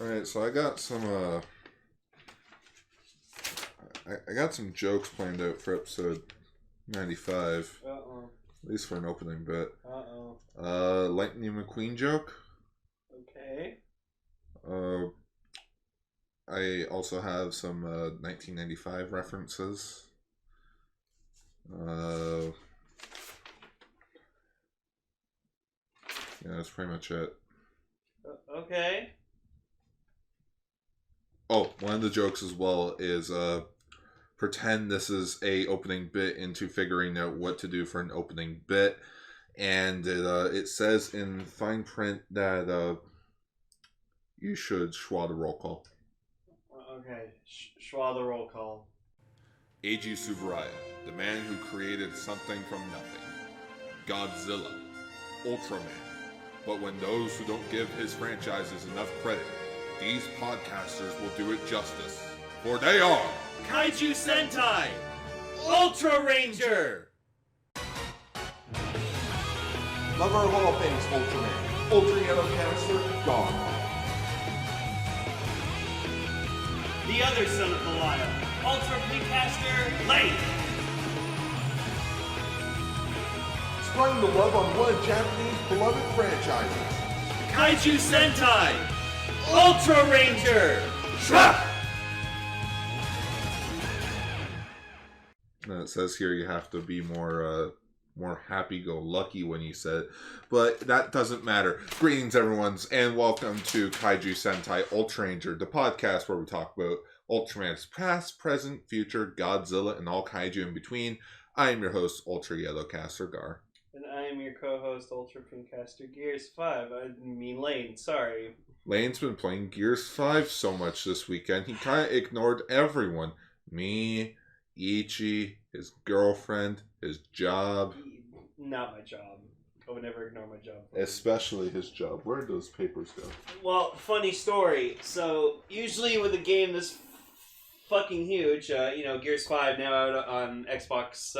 Alright, so I got some I got some jokes planned out for episode 95. Uh-oh. At least for an opening bit. Uh-oh. Lightning McQueen joke. Okay. I also have some 1995 references. Yeah, that's pretty much it. Okay. Oh, one of the jokes as well is pretend this is a opening bit into figuring out what to do for an opening bit, and it says in fine print that you should schwa the roll call. Okay, schwa the roll call. Eiji Tsuburaya, the man who created something from nothing. Godzilla. Ultraman. But when those who don't give his franchises enough credit, these podcasters will do it justice. For they are... Kaiju Sentai! Ultraranger! Love our Hall of Fame's Ultraman. Ultra Yellow Canister, gone. The other son of Goliath, Ultra Precaster, Lane! Spreading the love on one of Japanese beloved franchises. Kaiju Sentai! Ultraranger! Truck! It says here you have to be more happy-go-lucky when you said it, but that doesn't matter. Greetings, everyone, and welcome to Kaiju Sentai Ultraranger, the podcast where we talk about Ultraman's past, present, future, Godzilla, and all kaiju in between. I am your host, Ultra Yellowcaster Gar. And I am your co-host, Ultra Pincaster Gears 5. I mean Lane, sorry. Lane's been playing Gears 5 so much this weekend, he kind of ignored everyone. Me, Ichi, his girlfriend, his job. Not my job. I would never ignore my job. Especially his job. Where did those papers go? Well, funny story. So, usually with a game this fucking huge, Gears 5 now out on Xbox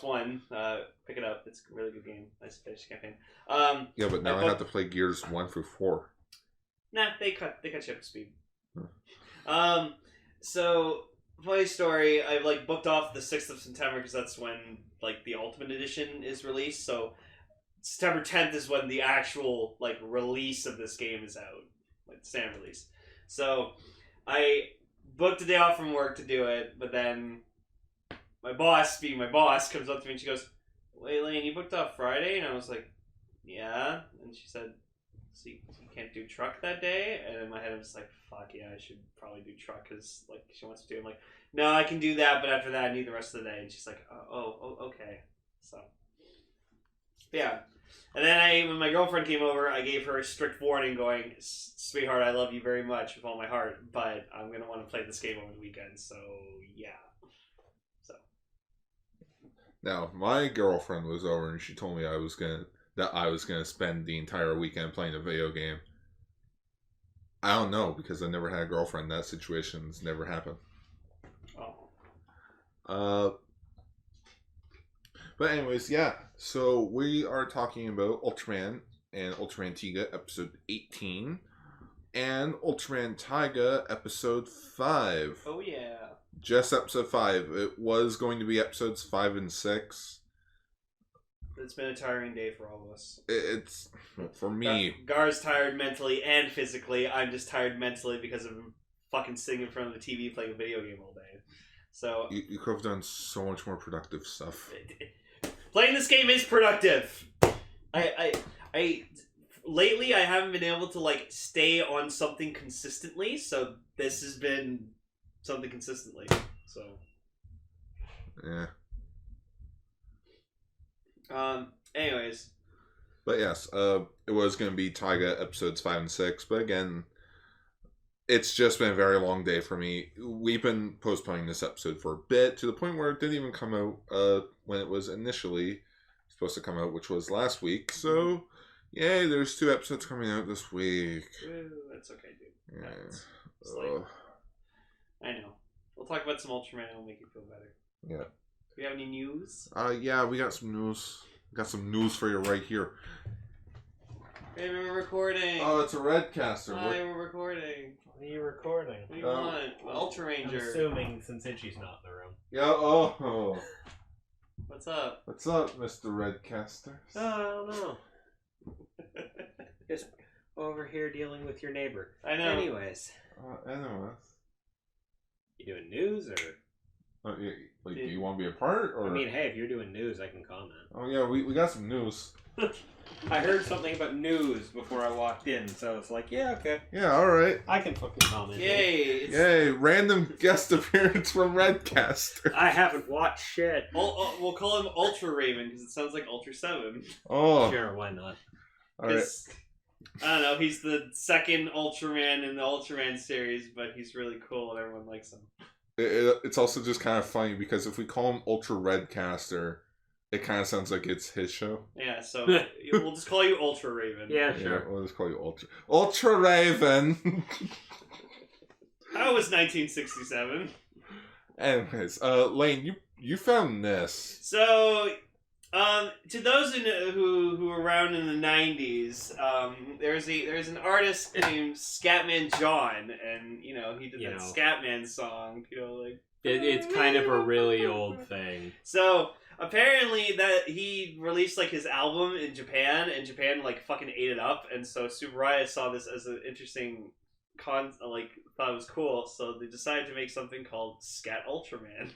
One. Pick it up. It's a really good game. Nice fish campaign. Yeah, but now I have to play Gears 1 through 4. Nah, they cut ship speed. Huh. So funny story. I booked off the 6th of September because that's when the Ultimate Edition is released. So September 10th is when the actual release of this game is out, the standard release. So I booked a day off from work to do it, but then my boss, being my boss, comes up to me and she goes, "Wait, Lane, you booked off Friday?" And I was like, "Yeah." And she said, "So you can't do truck that day?" And in my head I was like, "Fuck yeah, I should probably do truck because she wants to do." I'm like, "No, I can do that, but after that I need the rest of the day." And she's like, "Oh, okay." So yeah. And then when my girlfriend came over, I gave her a strict warning going, "Sweetheart, I love you very much with all my heart, but I'm going to want to play this game over the weekend." So yeah. Now, my girlfriend was over and she told me I was gonna spend the entire weekend playing a video game. I don't know, because I never had a girlfriend. That situation's never happened. Oh. But anyways, yeah. So we are talking about Ultraman and Ultraman Tiga episode 18 and Ultraman Taiga episode 5. Oh yeah. Just episode 5. It was going to be episodes 5 and 6. It's been a tiring day for all of us. It's, for me... Gar's tired mentally and physically. I'm just tired mentally because of fucking sitting in front of the TV playing a video game all day. So... You could have done so much more productive stuff. Playing this game is productive! Lately, I haven't been able to, stay on something consistently, so this has been... something consistently, so yeah. Anyways, but yes, it was going to be Taiga episodes 5 and 6, but again, it's just been a very long day for me. We've been postponing this episode for a bit to the point where it didn't even come out when it was initially supposed to come out, which was last week. So yay, there's 2 episodes coming out this week. Ooh, that's okay, dude. Yeah. I know. We'll talk about some Ultraman and it'll make you feel better. Yeah. Do we have any news? Yeah, we got some news. Got some news for you right here. Hey, we're recording. Oh, it's a Redcaster. Hi, we're recording. What are you recording? What do you want? I'm Ultraranger. assuming since Itchy's not in the room. Yeah, oh. What's up? What's up, Mr. Redcaster? Oh, I don't know. Just over here dealing with your neighbor. I know. Anyways, Anyways. you doing news or? Do you want to be a part? Or? I mean, hey, if you're doing news, I can comment. Oh, yeah, we got some news. I heard something about news before I walked in, so it's like, yeah, okay. Yeah, alright. I can fucking comment. Yay! Yay, random guest appearance from Redcaster. I haven't watched shit. We'll call him Ultra Raven because it sounds like Ultra 7. Oh. Sure, why not? Alright. I don't know, he's the second Ultraman in the Ultraman series, but he's really cool and everyone likes him. It's also just kind of funny because if we call him Ultra Redcaster, it kind of sounds like it's his show. Yeah, so we'll just call you Ultra Raven. Yeah, sure. Yeah, we'll just call you Ultra Raven. How was 1967? Anyways, Lane, you found this. So, to those who were around in the 90s, there's an artist named Scatman John, and he did that Scatman song. It's kind of a really old thing. So apparently that he released like his album in Japan, and Japan like fucking ate it up, and so Subaraya saw this as an interesting thought it was cool, so they decided to make something called Scat Ultraman.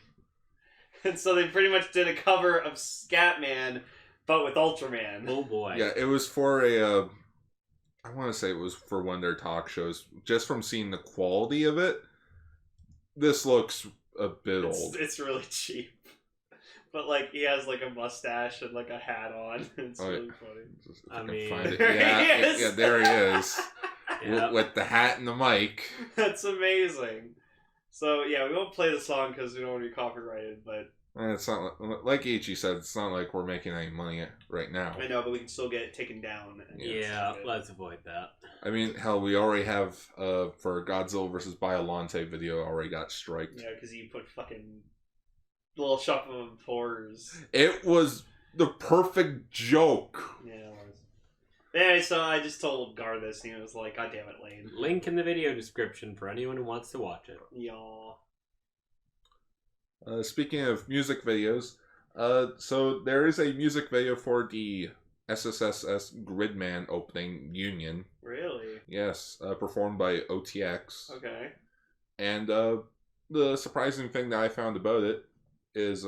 And so they pretty much did a cover of Scatman, but with Ultraman. Oh boy. Yeah, it was for I want to say it was for one of their talk shows. Just from seeing the quality of it, this looks a bit old. It's really cheap. But like he has like a mustache and like a hat on. It's really funny. Just, I mean, There he is. There he is. Yep. With the hat and the mic. That's amazing. So yeah, we won't play the song because we don't want to be copyrighted, but And it's not like Ichi said. It's not like we're making any money right now. I know, but we can still get it taken down. Yeah, let's avoid that. I mean, hell, we already have for Godzilla vs. Biolante video already got striked. Yeah, because you put fucking Little Shop of Horrors. It was the perfect joke. Yeah, it was. Anyway, so I just told Gar this, and he was like, "God damn it, Lane." Link in the video description for anyone who wants to watch it. Yaw. Speaking of music videos, so there is a music video for the SSSS Gridman opening Union. Really? Yes, performed by OTX. Okay. And the surprising thing that I found about it is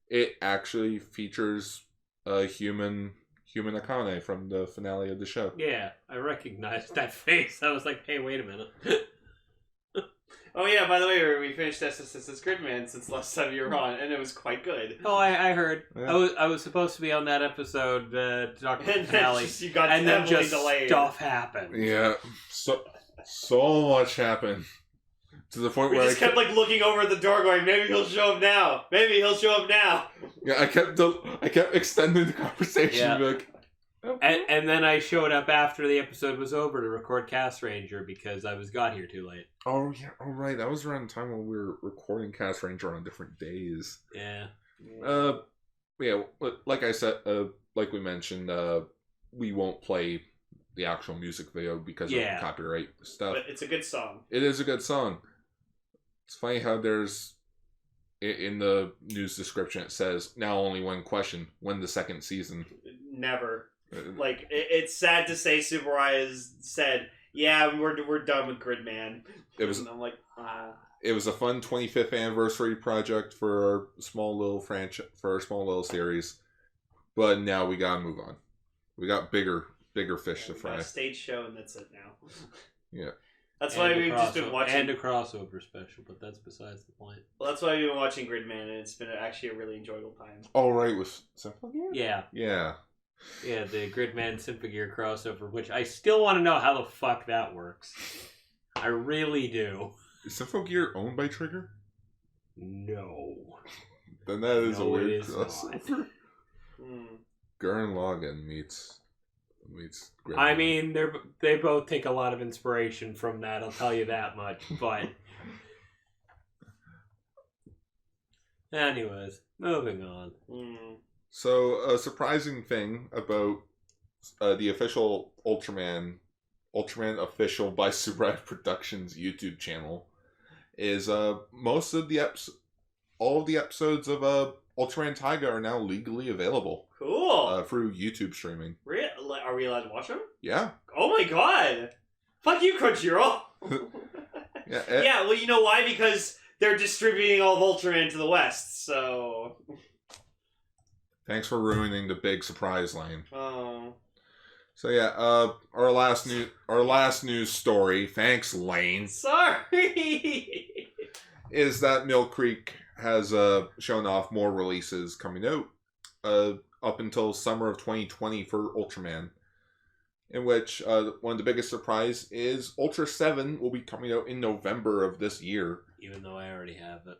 it actually features a human Akane from the finale of the show. Yeah, I recognized that face. I was like, hey, wait a minute. Oh yeah, by the way, we finished SSS's Gridman since last time you were on, and it was quite good. Oh, I heard. Yeah. I was supposed to be on that episode, talking about the finale, You got and then heavily just delayed. stuff happened. Yeah, so much happened to the point We where just kept like looking over at the door, going, "Maybe he'll show up now. Maybe he'll show up now." Yeah, I kept extending the conversation. Yeah. To be like, okay. And then I showed up after the episode was over to record Castranger because I got here too late. Oh yeah, oh right. That was around the time when we were recording Cast Ranger on different days. Yeah. Yeah. Like I said, like we mentioned, we won't play the actual music video because of copyright stuff. But it's a good song. It is a good song. It's funny how there's in the news description it says now only one question: when the second season? Never. Like it's sad to say, Subaraya has said, "Yeah, we're done with Gridman." And I'm like, It was a fun 25th anniversary project for our small little series, but now we gotta move on. We got bigger fish to we fry. got a stage show, and that's it now. Yeah. That's why we've just been watching. And a crossover special, but that's besides the point. Well, that's why we've been watching Gridman, and it's been actually a really enjoyable time. All right, with Simple Gear? Yeah. Yeah. Yeah, the Gridman Symphogear crossover, which I still want to know how the fuck that works. I really do. Is Symphogear owned by Trigger? No. Then that is a weird it is crossover. Gurren Lagann meets Gridman. I mean, they both take a lot of inspiration from that, I'll tell you that much, but... Anyways, moving on. So, a surprising thing about the official Ultraman official by Surai Productions YouTube channel is most of the all of the episodes of Ultraman Tiga are now legally available. Cool. Through YouTube streaming. Are we allowed to watch them? Yeah. Oh my god! Fuck you, Crunchyroll! Yeah. Yeah, well, you know why? Because they're distributing all of Ultraman to the West, so... Thanks for ruining the big surprise lane. Oh. So yeah, our last news story, thanks Lane, Sorry! is that Mill Creek has shown off more releases coming out up until summer of 2020 for Ultraman, in which one of the biggest surprise is Ultra 7 will be coming out in November of this year. Even though I already have it.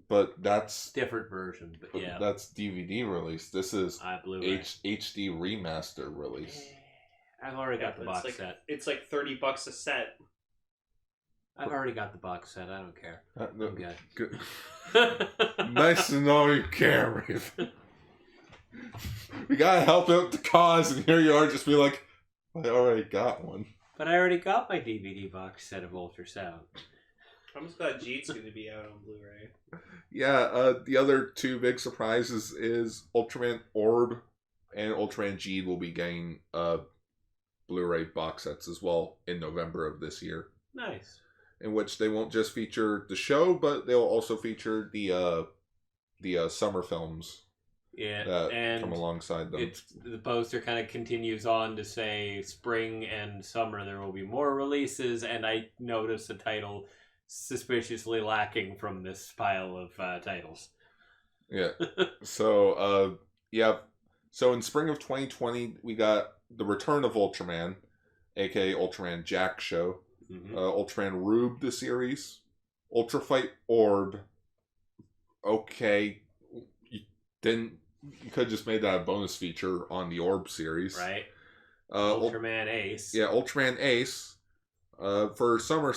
But that's Different version, but yeah. That's DVD release. This is Blu-ray. HD remaster release. I've already got the box like, set. It's like $30 a set. I've already got the box set. I don't care. I'm good. Good. Nice to know you care, Raven. We gotta help out the cause, and here you are just be like, I already got one. But I already got my DVD box set of Ultra Sound. I'm just glad Jeet's going to be out on Blu-ray. Yeah, the other two big surprises is Ultraman Orb and Ultraman G will be getting Blu-ray box sets as well in November of this year. Nice. In which they won't just feature the show, but they'll also feature the summer films. Yeah, and come alongside them. The poster kind of continues on to say spring and summer there will be more releases, and I noticed the title suspiciously lacking from this pile of titles. Yeah. So, yeah. So in spring of 2020, we got the return of Ultraman, aka Ultraman Jack Show, Ultraman Rube the series, Ultra Fight Orb. Okay, you could have just made that a bonus feature on the Orb series, right? Ultraman Ace. Yeah, Ultraman Ace. For summer of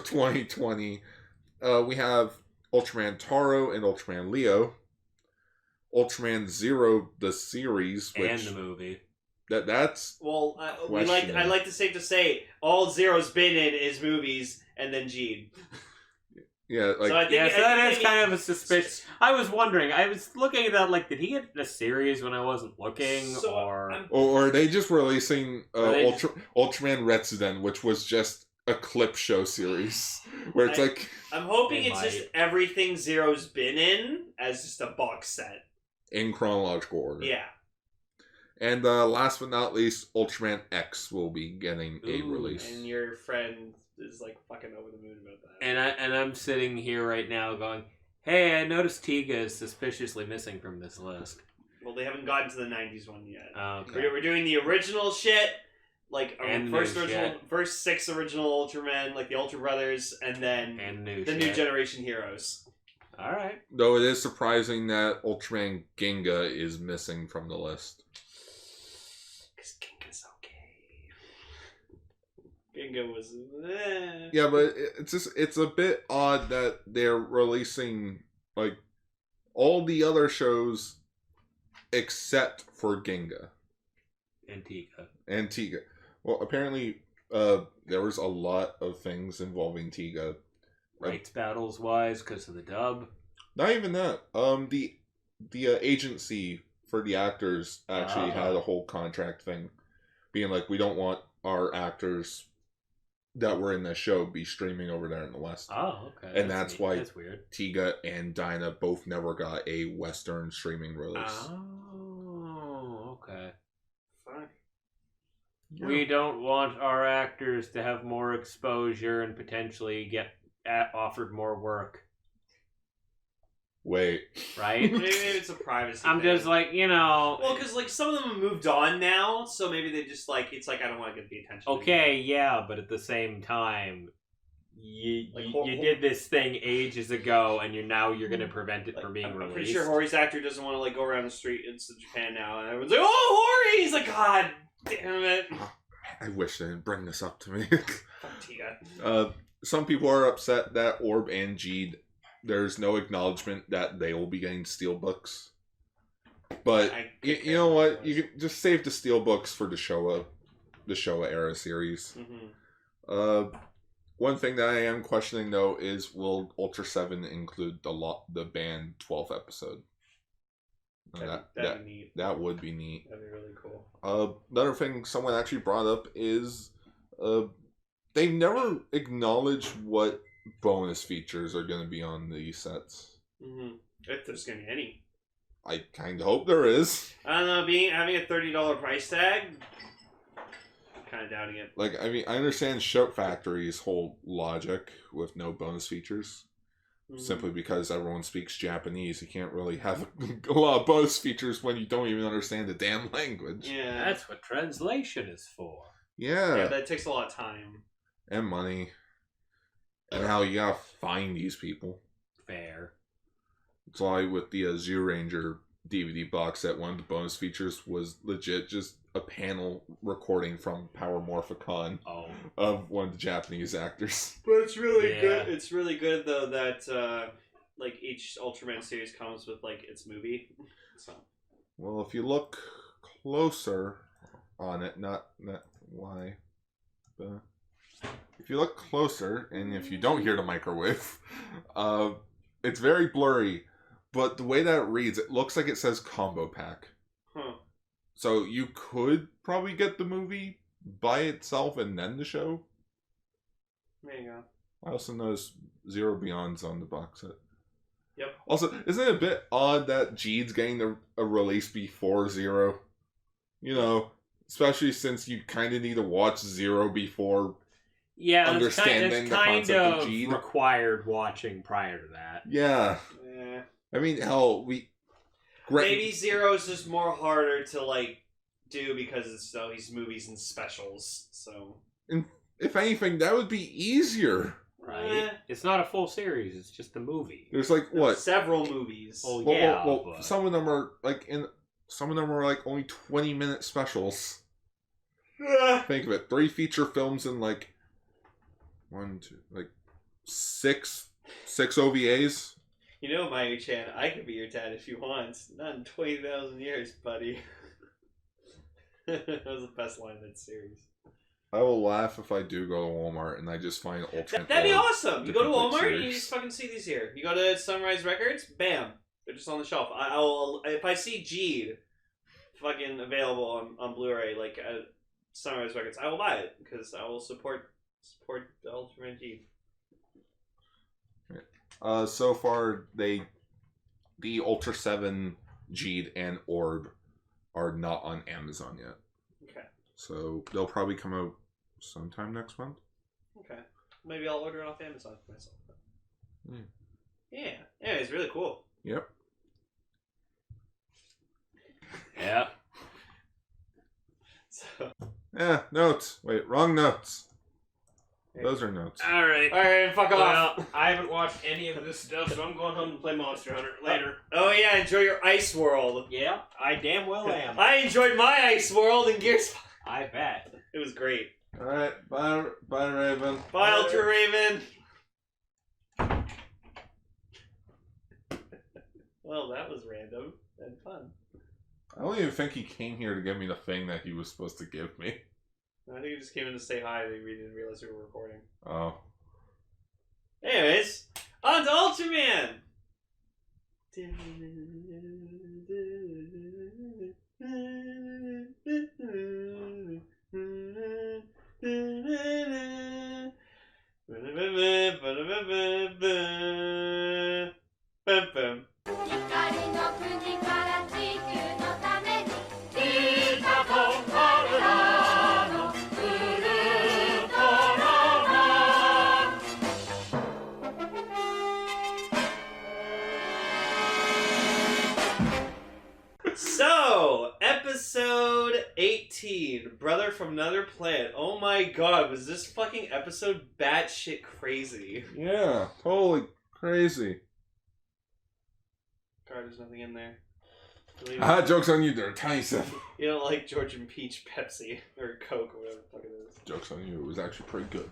2020, we have Ultraman Taro and Ultraman Leo, Ultraman Zero the series, which, and the movie. That's well, I like to safe to say all Zero's been in is movies and then Gene. Yeah, like so I think, so that is kind of a suspicious. I was wondering. I was looking at that like, did he get a series when I wasn't looking, or are they just releasing Ultraman Retsuden, which was just a clip show series where it's like I'm hoping it's just everything Zero's been in as just a box set in chronological order. Yeah. And last but not least, Ultraman X will be getting a release. And your friend is like fucking over the moon about that. And I'm sitting here right now going, hey, I noticed Tiga is suspiciously missing from this list. Well, they haven't gotten to the 90s one yet. Okay. We're doing the original shit, like and first 6 original Ultraman, like the Ultra Brothers, and then the new generation heroes. All right. Though it is surprising that Ultraman Ginga is missing from the list. Because Ginga's okay. Ginga was... Yeah, but it's a bit odd that they're releasing like all the other shows except for Ginga. And Tiga. Well, apparently there was a lot of things involving Tiga. Rights battles wise, because of the dub. Not even that. The agency for the actors actually had a whole contract thing, being like, we don't want our actors that were in the show be streaming over there in the West. Oh, okay. And that's why that's weird. Tiga and Dinah both never got a Western streaming release. Oh, okay. Fine. Yeah. We don't want our actors to have more exposure and potentially get offered more work. Wait. Right? Maybe it's a privacy I'm thing. just like, Well, because like some of them have moved on now, so maybe they just like, it's like, I don't want to get the attention. Okay, yeah, but at the same time, you did this thing ages ago, and you're going to prevent it from being released. I'm pretty sure Hori's actor doesn't want to like go around the street in Japan now, and everyone's like, "Oh, Hori!" He's like, "God damn it!" I wish they didn't bring this up to me. Fuck Tiga. Some people are upset that Orb and Jeed, there's no acknowledgement that they will be getting steelbooks. But I you know what? You can just save the steelbooks for the Showa era series. Mm-hmm. One thing that I am questioning though is will Ultra 7 include the banned 12th episode? That'd be neat. That would be neat. That'd be really cool. Another thing someone actually brought up is they never acknowledged what bonus features are going to be on these sets. Mm-hmm. If there's gonna be any. I kind of hope there is. I don't know, having a $30 price tag, kind of doubting it. Like, I mean, I understand Shout Factory's whole logic with no bonus features. Mm-hmm. Simply because everyone speaks Japanese. You can't really have a lot of bonus features when you don't even understand the damn language. Yeah. That's what translation is for. Yeah. That takes a lot of time. And money. And how you gotta find these people. Fair. It's like with the Zoolanger DVD box set, one of the bonus features was legit just a panel recording from Power Morphicon of one of the Japanese actors. But it's really good. It's really good though that like each Ultraman series comes with like its movie. So. Well, if you look closer on it, not why, but if you look closer, and if you don't hear the microwave, it's very blurry. But the way that it reads, it looks like it says combo pack. Huh. So you could probably get the movie by itself and then the show. There you go. I also noticed Zero Beyond's on the box set. Yep. Also, isn't it a bit odd that Jeed's getting a release before Zero? You know, especially since you kind of need to watch Zero before understanding it's the kind concept of of Jeed. Required watching prior to that. Yeah. Yeah. I mean, hell, maybe Zero's just more harder to like do because it's all these movies and specials. So, if anything, that would be easier. Right? It's not a full series. It's just a movie. There's like what? Several movies. Oh Well, yeah. but some of them are like only 20-minute specials. Think of it: 3 feature films and like 6 OVAs. You know, Mayu-chan, I could be your dad if you want. Not in 20,000 years, buddy. That was the best line in that series. I will laugh if I do go to Walmart and I just find Ultraman. That'd be awesome. You go to complete Walmart, series. you just fucking see these here. You go to Sunrise Records, bam, they're just on the shelf. I'll if I see Jeed fucking available on Blu-ray, like at Sunrise Records, I will buy it because I will support the Ultraman Jeed. So far, the Ultra 7, Jeed, and Orb are not on Amazon yet. Okay. So they'll probably come out sometime next month. Okay. Maybe I'll order it off Amazon for myself. Yeah. Yeah, it's really cool. Yep. Yeah. So. Yeah, notes. Wait, wrong notes. Those are notes. Alright, fuck off. Well, I haven't watched any of this stuff, so I'm going home and play Monster Hunter later. Oh yeah, enjoy your Ice World. Yeah, I damn well am. I enjoyed my Ice World in Gears. I bet. It was great. Alright, bye Raven. Bye, Ultra Raven. Well, that was random and fun. I don't even think he came here to give me the thing that he was supposed to give me. I think he just came in to say hi. We didn't realize we were recording. Oh. Anyways, on to Ultraman! So, episode 18, Brother from Another Planet. Oh my god, was this fucking episode batshit crazy? Yeah, totally crazy. God, there's nothing in there. Joke's on you there, tiny stuff. You don't like George and Peach Pepsi, or Coke, or whatever the fuck it is. Joke's on you, it was actually pretty good.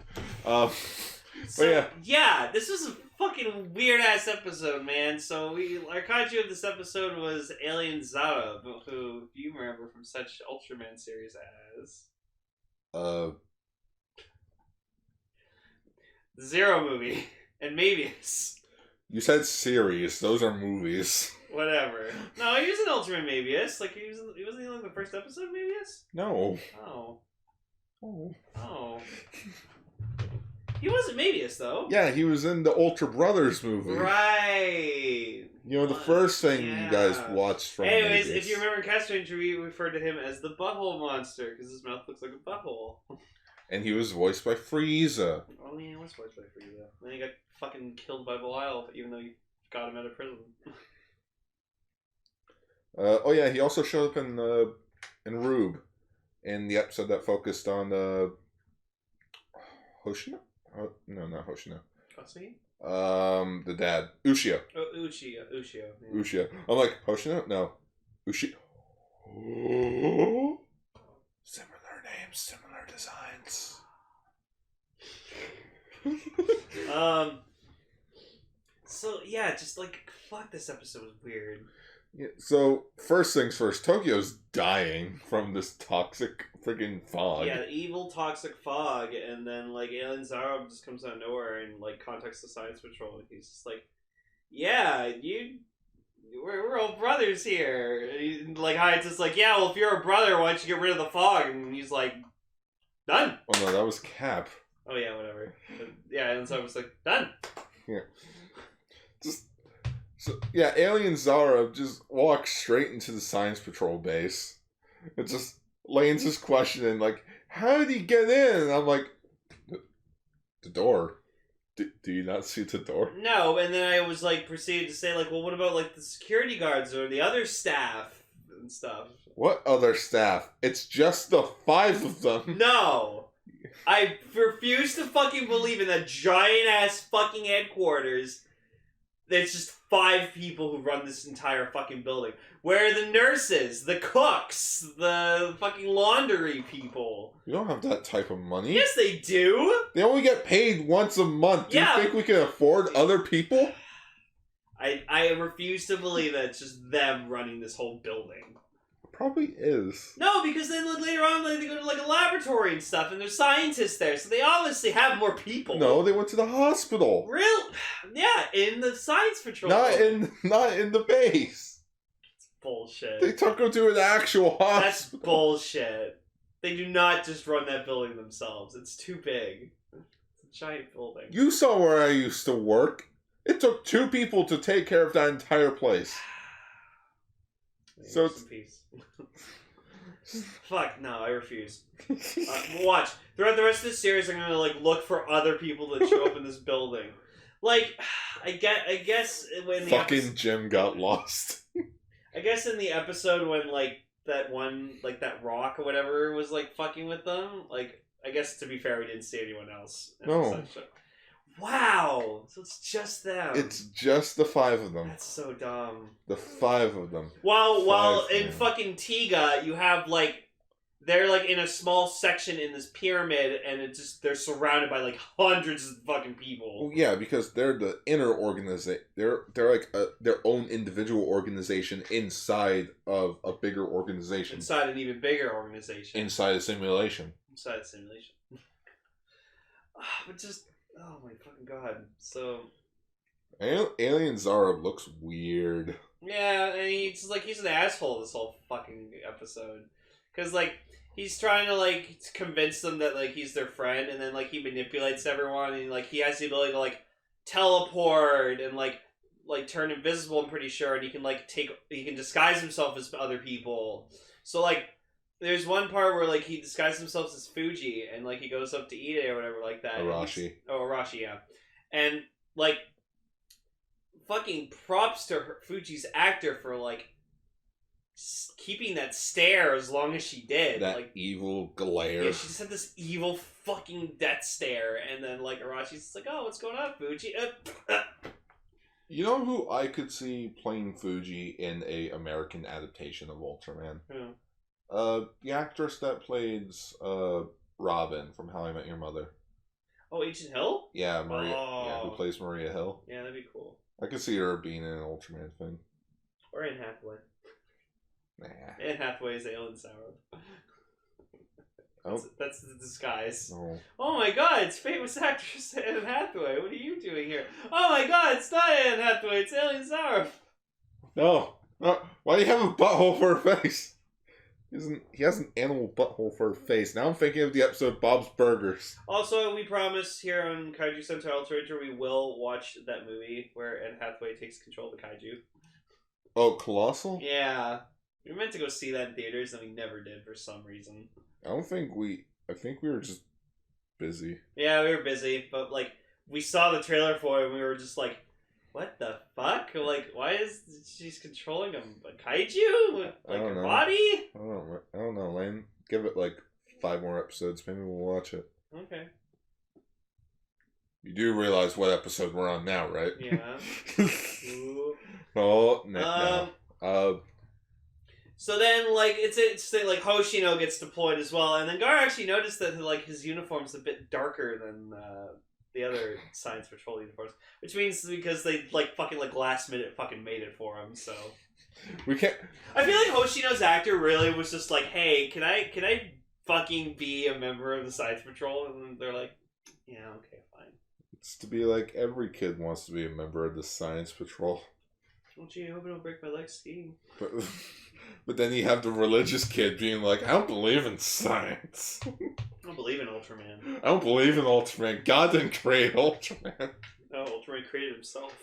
So, yeah, this was a fucking weird ass episode, man. So our kaiju of this episode was Alien Zara, who you remember from such Ultraman series as Zero movie and Mabius. You said series. Those are movies. Whatever. No, he was in Ultraman Mabius. Like he wasn't in like the first episode of Mabius. No. Oh. He wasn't Mabius though. Yeah, he was in the Ultra Brothers movie. Right. You know, the first thing you guys watched from Anyways, Mabius. if you remember in Castranger, we referred to him as the butthole monster because his mouth looks like a butthole. And he was voiced by Frieza. Oh yeah, he was voiced by Frieza. Then he got fucking killed by Belial, even though you got him out of prison. Oh yeah, he also showed up in Rube, in the episode that focused on Hoshino. No, not Hoshino. Katsuhi? The dad, Ushio. Oh, Ushio. Yeah. Ushio. I'm like Hoshino. No, Ushio. Similar names, similar designs. So yeah, just like fuck, this episode was weird. Yeah, so first things first, Tokyo's dying from this toxic freaking fog. Yeah, evil toxic fog, and then like Alien Zara just comes out of nowhere and like contacts the Science Patrol, and he's just like, "Yeah, we're all brothers here." And, like Hyde's just like, "Yeah, well, if you're a brother, why don't you get rid of the fog?" And he's like, "Done." Oh no, that was Cap. Oh yeah, whatever. But, yeah, and so I was like, "Done." Yeah. So yeah, Alien Zara just walks straight into the Science Patrol base. It just Lane's just questioning like, how did he get in? And I'm like, the door. Do you not see the door? No, and then I was like proceeded to say like, well, what about like the security guards or the other staff and stuff? What other staff? It's just the 5 of them. No. I refuse to fucking believe in that giant ass fucking headquarters. There's just 5 people who run this entire fucking building. Where are the nurses, the cooks, the fucking laundry people? You don't have that type of money. Yes, they do. They only get paid once a month. Do you think we can afford other people? I refuse to believe that it's just them running this whole building. Probably is. No, because then like, later on like, they go to like a laboratory and stuff, and there's scientists there, so they obviously have more people. No, they went to the hospital. Real? Yeah, in the Science Patrol. Not in the base. It's bullshit. They took them to an actual hospital. That's bullshit. They do not just run that building themselves. It's too big. It's a giant building. You saw where I used to work. It took 2 people to take care of that entire place. So it's... peace. Fuck no, I refuse. Watch throughout the rest of this series. I'm gonna like look for other people that show up in this building. Like, I guess when the fucking Jim got lost. I guess in the episode when like that one like that rock or whatever was like fucking with them. Like, I guess to be fair, we didn't see anyone else. No. Wow, so it's just them. It's just the 5 of them. That's so dumb. The 5 of them. While in fucking Tiga, you have like they're like in a small section in this pyramid, and it just they're surrounded by like hundreds of fucking people. Well, yeah, because they're the inner organization. They're like their own individual organization inside of a bigger organization. Inside an even bigger organization. Inside a simulation. Inside a simulation. But just. Oh my fucking god. So... Alien Zara looks weird. Yeah, and he's an asshole this whole fucking episode. Because, like, he's trying to, like, convince them that, like, he's their friend, and then, like, he manipulates everyone, and, like, he has the ability to, like, teleport and, like turn invisible, I'm pretty sure, and he can disguise himself as other people. So, like... There's one part where, like, he disguises himself as Fuji, and, like, he goes up to Ide or whatever like that. Arashi. Arashi, yeah. And, like, fucking props to Fuji's actor for, like, keeping that stare as long as she did. That like, evil glare. Yeah, she just had this evil fucking death stare, and then, like, Arashi's just like, oh, what's going on, Fuji? You know who I could see playing Fuji in a American adaptation of Ultraman? Who? The actress that played Robin from How I Met Your Mother. Oh, Agent Hill? Yeah, Maria. Yeah, who Oh. plays Maria Hill? Yeah, that'd be cool. I could see her being in an Ultraman thing. Or Anne Hathaway. Nah. Anne Hathaway is Aelin Sauron. Oh. That's the disguise. No. Oh my god, it's famous actress Anne Hathaway. What are you doing here? Oh my god, it's not Anne Hathaway, it's Aelin Sauron. No. Why do you have a butthole for a face? He has an animal butthole for a face. Now I'm thinking of the episode Bob's Burgers. Also, we promise here on Kaiju Sentai Ultraranger we will watch that movie where Anne Hathaway takes control of the kaiju. Oh, Colossal? Yeah. We were meant to go see that in theaters and we never did for some reason. I think we were just busy. Yeah, we were busy, but like we saw the trailer for it and we were just like, what the fuck? Like, why is she's controlling a kaiju with like her body? I don't know, Lane. Give it like 5 more episodes, maybe we'll watch it. Okay. You do realize what episode we're on now, right? Yeah. Ooh. Oh, no. So then, like, it's like Hoshino gets deployed as well, and then Gar actually noticed that like his uniform's a bit darker than the other Science Patrol uniforms, which means because they like fucking like last minute fucking made it for him. So we can't. I feel like Hoshino's actor really was just like, hey, can I fucking be a member of the Science Patrol? And they're like, yeah, okay, fine. It's to be like every kid wants to be a member of the Science Patrol. Don't you hope I don't break my leg skiing? But then you have the religious kid being like, I don't believe in science. I don't believe in Ultraman. I don't believe in Ultraman. God didn't create Ultraman. No, Ultraman created himself.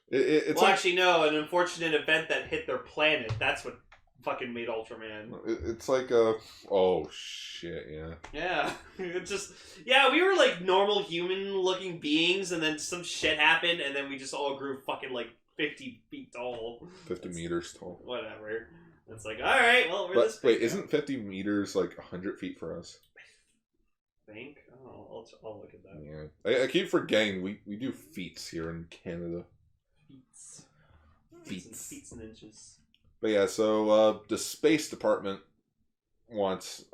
It's well, like, actually, no. An unfortunate event that hit their planet. That's what fucking made Ultraman. It's like a... Oh, shit, yeah. Yeah. It just... Yeah, we were like normal human-looking beings, and then some shit happened, and then we just all grew fucking like 50 feet tall. 50 meters tall. Whatever. It's like, alright, well, we're this big. Wait, isn't 50 meters like 100 feet for us? I think? Oh, I'll look at that. Yeah. I keep forgetting we do feats here in Canada. Feats and inches. But yeah, so the Space Department wants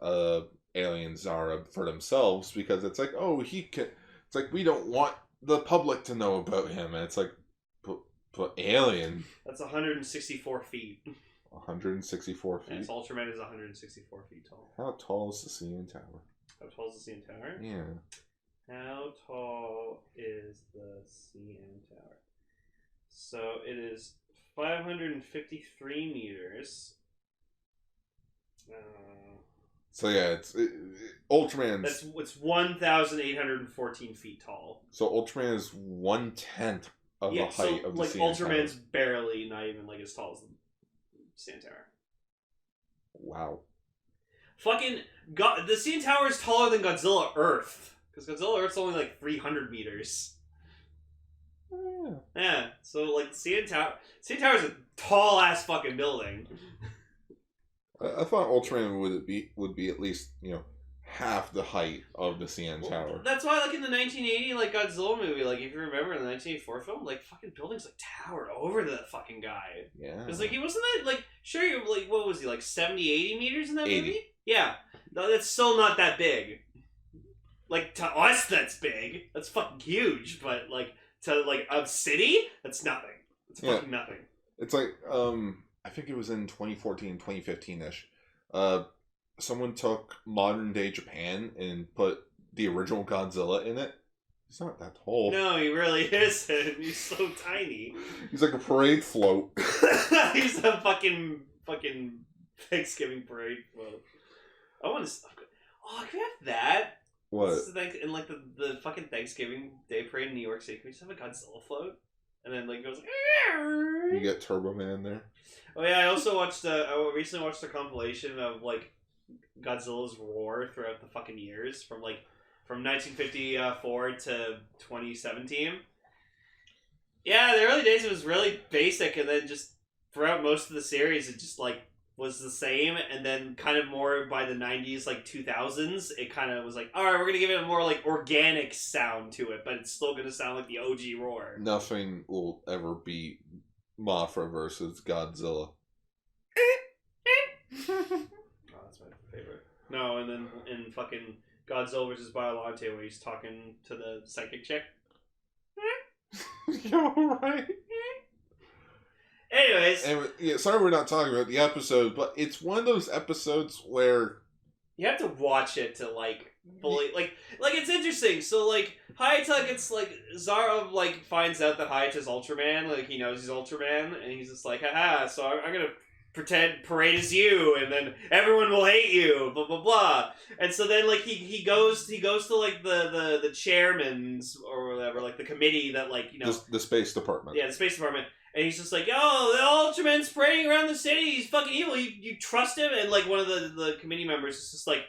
Alien Zara for themselves because it's like, oh, he can... It's like, we don't want the public to know about him. And it's like, but Alien... That's 164 feet. 164 feet? Yes, Ultraman is 164 feet tall. How tall is the CN Tower? How tall is the CN Tower? Yeah. How tall is the CN Tower? So it is 553 meters. So yeah, Ultraman's... It's 1,814 feet tall. So Ultraman is 1/10 of the height of the CN Ultraman's Tower. barely not even like as tall as the CN Tower. Wow. Fucking the CN Tower is taller than Godzilla Earth. Because Godzilla Earth's only like 300 meters. Yeah. Yeah, so like CN Tower is a tall ass fucking building. I thought Ultraman would be at least, half the height of the CN Tower. Well, that's why, like in the 1980 like Godzilla movie, like if you remember in the 1984 film, like fucking buildings like towered over the fucking guy. Yeah. Because like he wasn't that like sure you like what was he like 70, 80 meters in that 80. movie? Yeah, no, that's still not that big. Like to us, that's big. That's fucking huge. But like to like a city, that's nothing. It's fucking nothing. It's like I think it was in 2014, 2015-ish. Someone took modern day Japan and put the original Godzilla in it. He's not that tall. No, he really isn't. He's so tiny. He's like a parade float. He's a fucking Thanksgiving parade float. I want to. Oh, can we have that? What? In like the fucking Thanksgiving Day parade in New York City, can we just have a Godzilla float? And then like it goes like. You get Turbo Man there. Oh yeah, I also watched. I recently watched a compilation of like Godzilla's roar throughout the fucking years from 1954 to 2017. Yeah, the early days it was really basic, and then just throughout most of the series it just like was the same, and then kind of more by the 90s, like 2000s, it kind of was like, all right, we're gonna give it a more like organic sound to it, but it's still gonna sound like the OG roar. Nothing will ever beat Mothra versus Godzilla. Oh, that's my favorite. No, and then in fucking Godzilla vs. Biolante where he's talking to the psychic chick. You're right. Anyways, And yeah, sorry we're not talking about the episode, but it's one of those episodes where you have to watch it to like fully like it's interesting. So like Hayata gets like Zara like finds out that Hayata's Ultraman, like he knows he's Ultraman, and he's just like, haha, so I'm gonna parade as you, and then everyone will hate you, blah blah blah. And so then like he goes to like the chairman's or whatever, like the committee that like the space department. Yeah, the space department. And he's just like, yo, the Ultraman's parading around the city. He's fucking evil. You trust him? And like one of the committee members is just like,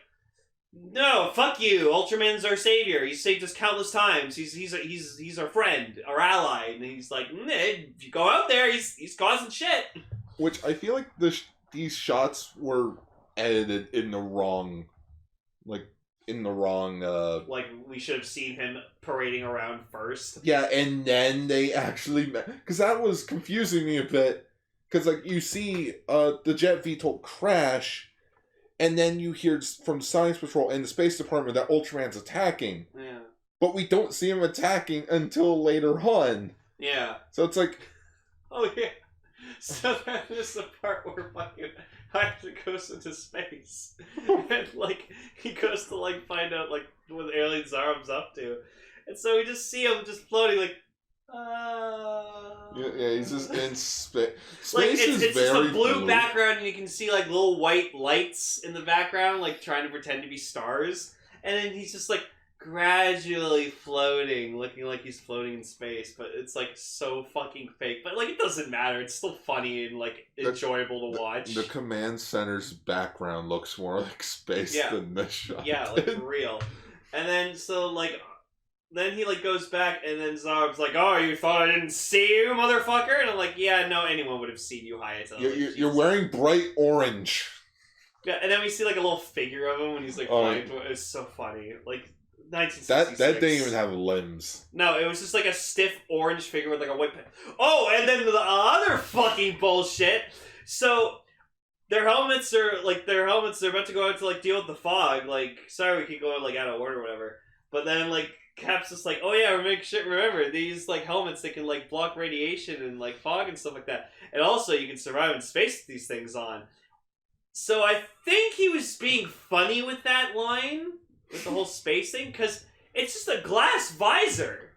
no, fuck you. Ultraman's our savior. He's saved us countless times. He's our friend, our ally. And he's like, if you go out there, he's causing shit. Which I feel like these shots were edited in the wrong, like we should have seen him parading around first. Yeah, and then they actually because that was confusing me a bit. Because like you see the jet VTOL crash, and then you hear from Science Patrol and the Space Department that Ultraman's attacking. Yeah. But we don't see him attacking until later on. Yeah. So it's like, oh yeah. So then there's the part where fucking Hayata goes into space. And like he goes to like find out like what the alien Zarum's up to. And so we just see him just floating like yeah, he's just in space. Like Space is it's very just a blue background and you can see like little white lights in the background, like trying to pretend to be stars. And then he's just like gradually floating, looking like he's floating in space, but it's like so fucking fake. But like it doesn't matter, it's still funny and like enjoyable to watch. The command center's background looks more like space than this shot. Yeah, like for real. And then so like then he like goes back and then Zarub's like, oh, you thought I didn't see you, motherfucker? And I'm like, yeah, no, anyone would have seen you, Hayata. You're wearing bright orange. Yeah, and then we see like a little figure of him when he's like flying. It's so funny. Like 1966. That didn't even have limbs. No, it was just like a stiff orange figure with like a white pen. Oh, and then the other fucking bullshit. So their helmets are they're about to go out to like deal with the fog. Like, sorry, we keep going like out of order or whatever. But then like Cap's just like, oh yeah, remember these like helmets, they can like block radiation and like fog and stuff like that. And also you can survive in space with these things on. So I think he was being funny with that line, with the whole space thing, because it's just a glass visor.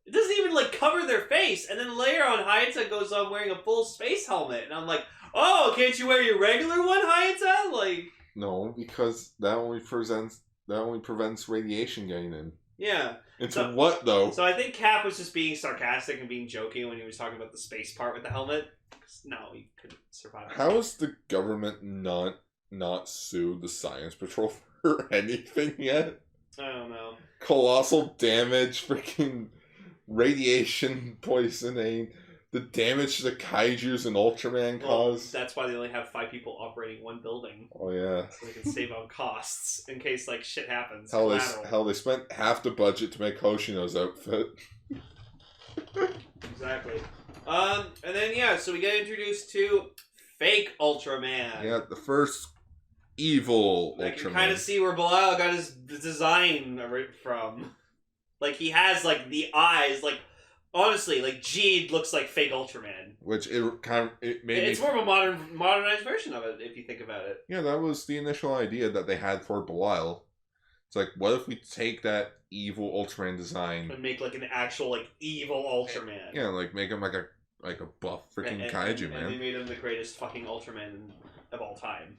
It doesn't even like cover their face. And then later on, Hayata goes on wearing a full space helmet, and I'm like, oh, can't you wear your regular one, Hayata? Like, no, because that only prevents radiation getting in. Yeah. Into what though? So I think Cap was just being sarcastic and being joking when he was talking about the space part with the helmet. No, he couldn't survive. How has the government not sued the Science Patrol for anything yet? I don't know. Colossal damage, freaking radiation poisoning, the damage the Kaijus and Ultraman caused. That's why they only have 5 people operating one building. Oh yeah. So they can save on costs in case like shit happens. Hell, they spent half the budget to make Hoshino's outfit. Exactly. And then so we get introduced to fake Ultraman. Yeah, the first evil Ultraman. I can kind of see where Belial got his design from. Like he has like the eyes, like honestly, like Jeed looks like fake Ultraman. Which it's more of a modernized version of it if you think about it. Yeah, that was the initial idea that they had for Belial. It's like, what if we take that evil Ultraman design and make like an actual like evil Ultraman? Yeah, like make him like a buff freaking kaiju man. And they made him the greatest fucking Ultraman of all time.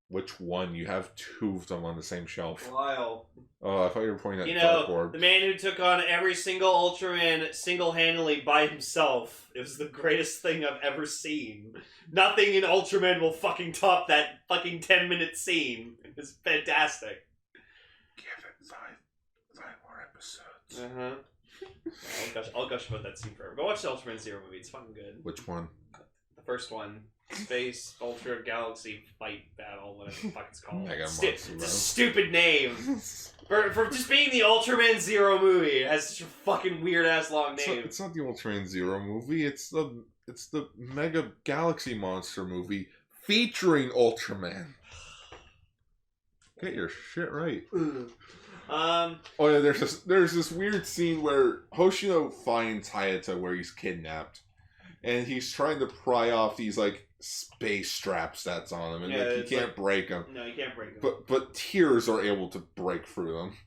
Which one? You have 2 of them on the same shelf. Wow. Oh, I thought you were pointing at Darkboard. The man who took on every single Ultraman single-handedly by himself. It was the greatest thing I've ever seen. Nothing in Ultraman will fucking top that fucking 10-minute scene. It's fantastic. Give it 5 more episodes. I'll gush about that scene forever. Go watch the Ultraman Zero movie. It's fucking good. Which one? The first one. Space Ultra Galaxy Fight Battle, whatever the fuck it's called. It's a stupid name. for just being the Ultraman Zero movie, it has such a fucking weird ass long name. It's not the Ultraman Zero movie. It's the Mega Galaxy Monster movie featuring Ultraman. Get your shit right. Um, Oh yeah, there's this weird scene where Hoshino finds Hayata where he's kidnapped, and he's trying to pry off these like space straps that's on him, and Yeah, like, he can't break them. no, you can't break them. But tears are able to break through them.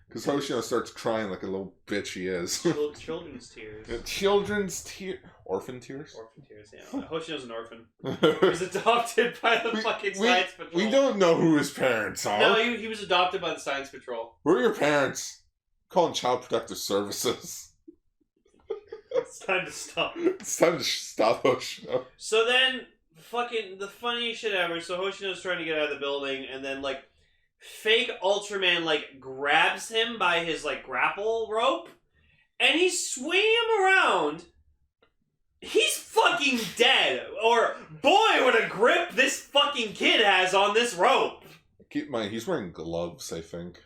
Because Hoshino starts crying like a little bitch he is. Children's tears. Children's tears. Orphan tears? Orphan tears, yeah. Hoshino's an orphan. He was adopted by the fucking Science Patrol. We don't know who his parents are. No, he was adopted by the Science Patrol. Who are your parents? Calling Child Protective Services. It's time to stop. It's time to stop Hoshino. So then, fucking, the funniest shit ever. So Hoshino's trying to get out of the building, and then, like, fake Ultraman, like, grabs him by his, like, grapple rope, and he's swinging him around. He's fucking dead. Or, boy, what a grip this fucking kid has on this rope. Keep in mind, he's wearing gloves, I think.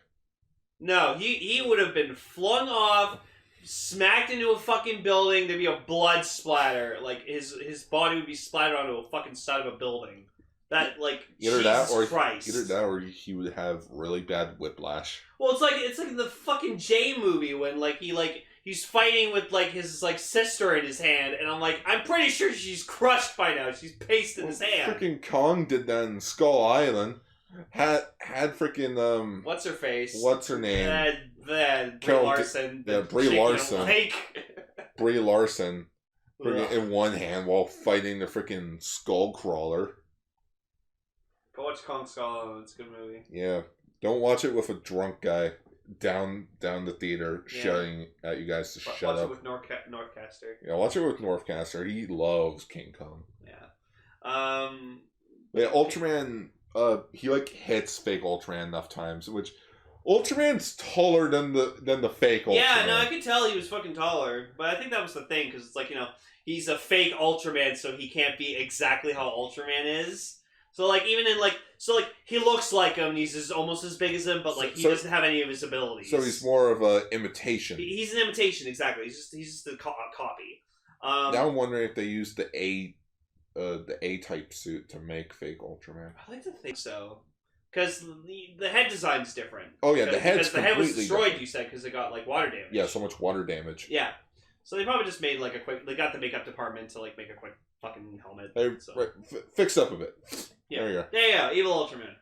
No, he would have been flung off, smacked into a fucking building, there'd be a blood splatter. Like, his body would be splattered onto a fucking side of a building. That, like, Christ. Either that or he would have really bad whiplash. Well, it's like the fucking J movie when, like, he's fighting with, like, his, like, sister in his hand, and I'm like, I'm pretty sure she's crushed by now. She's pasted in his hand. Freaking Kong did that in Skull Island. Had freaking What's her face? What's her name? Brie Larson. Yeah, Brie Larson. Brie Larson. In one hand while fighting the freaking skull crawler. Go watch Kong Skull Island. It's a good movie. Yeah. Don't watch it with a drunk guy down the theater shouting at you guys to shut up. Watch it with Northcaster. Yeah, watch it with Northcaster. He loves King Kong. Yeah. Yeah, Ultraman, he like hits fake Ultraman enough times, which Ultraman's taller than the fake Ultraman. Yeah, no, I could tell he was fucking taller, but I think that was the thing, because it's like, you know, he's a fake Ultraman, so he can't be exactly how Ultraman is. So, like, even in, like, he looks like him, he's almost as big as him, but, like, he doesn't have any of his abilities. So he's more of an imitation. He's an imitation, exactly. He's just a copy. Now I'm wondering if they used the A-type suit to make fake Ultraman. I like to think so. Because the head design's different. Oh, yeah, the head's because the head was destroyed, different. you said, because it got, like, water damage. Yeah, so much water damage. Yeah. So they probably just made, like, they got the makeup department to, like, make a quick fucking helmet. Fix up a bit. Yeah. There you go. Yeah, Evil Ultraman.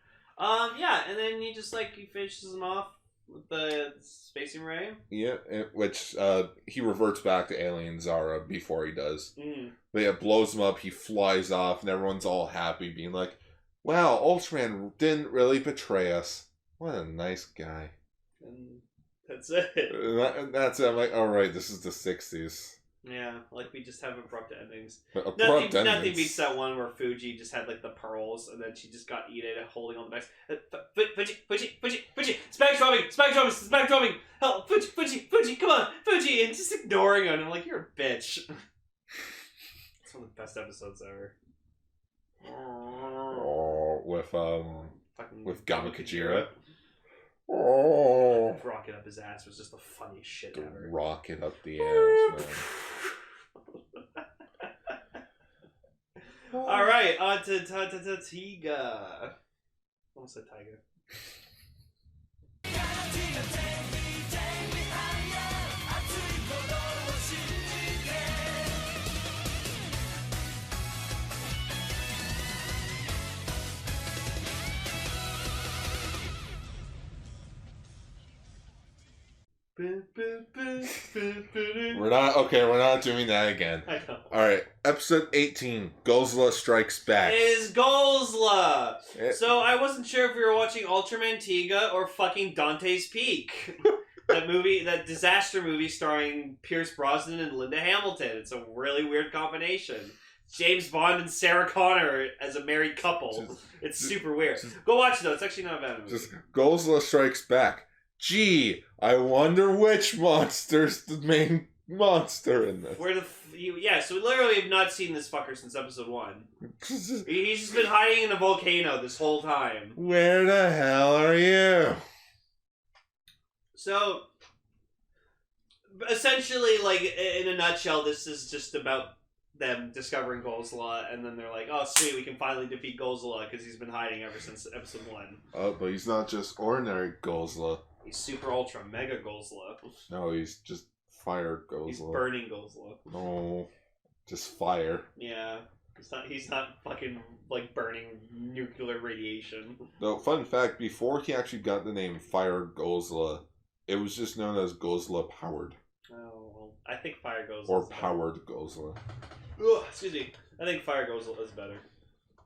Yeah, and then he just, like, he finishes him off with the spacing ray. Yeah, which, he reverts back to Alien Zara before he does. But yeah, blows him up, he flies off, and everyone's all happy, being like, wow, Ultraman didn't really betray us. What a nice guy. And that's it. That's it. I'm like, alright, this is the 60s. Yeah, like, we just have abrupt endings. Abrupt endings. Nothing beats that one where Fuji just had, like, the pearls, and then she just got eaten holding on the back. Fuji! Smack dropping! Help! Fuji! Come on! Fuji! And just ignoring him. And I'm like, you're a bitch. It's one of the best episodes ever. Oh, with Gama Kajira. Rocket up his ass was just the funniest shit ever. Rocket up the ass, man. Alright, on to Tiga. Almost said Tiger. We're not doing that again. I know. Alright, episode 18, Gozla Strikes Back. It is Golzla! So I wasn't sure if we were watching Ultraman Tiga or fucking Dante's Peak. That disaster movie starring Pierce Brosnan and Linda Hamilton. It's a really weird combination. James Bond and Sarah Connor as a married couple. It's super weird. Go watch it though, it's actually not a bad movie. Just Gozla Strikes Back. Gee, I wonder which monster's the main monster in this. So we literally have not seen this fucker since episode 1. He's just been hiding in a volcano this whole time. Where the hell are you? them discovering Godzilla, and then they're like, "Oh, sweet, we can finally defeat Godzilla because he's been hiding ever since episode 1." But he's not just ordinary Godzilla. He's super ultra mega Godzilla. No, he's just fire Godzilla. He's burning Godzilla. No, just fire. Yeah, he's not fucking like burning nuclear radiation. Though, fun fact: before he actually got the name Fire Godzilla, it was just known as Godzilla Powered. Oh, well, I think Fire Godzilla. Or Powered Godzilla. Ugh, excuse me. I think Fire Godzilla is better.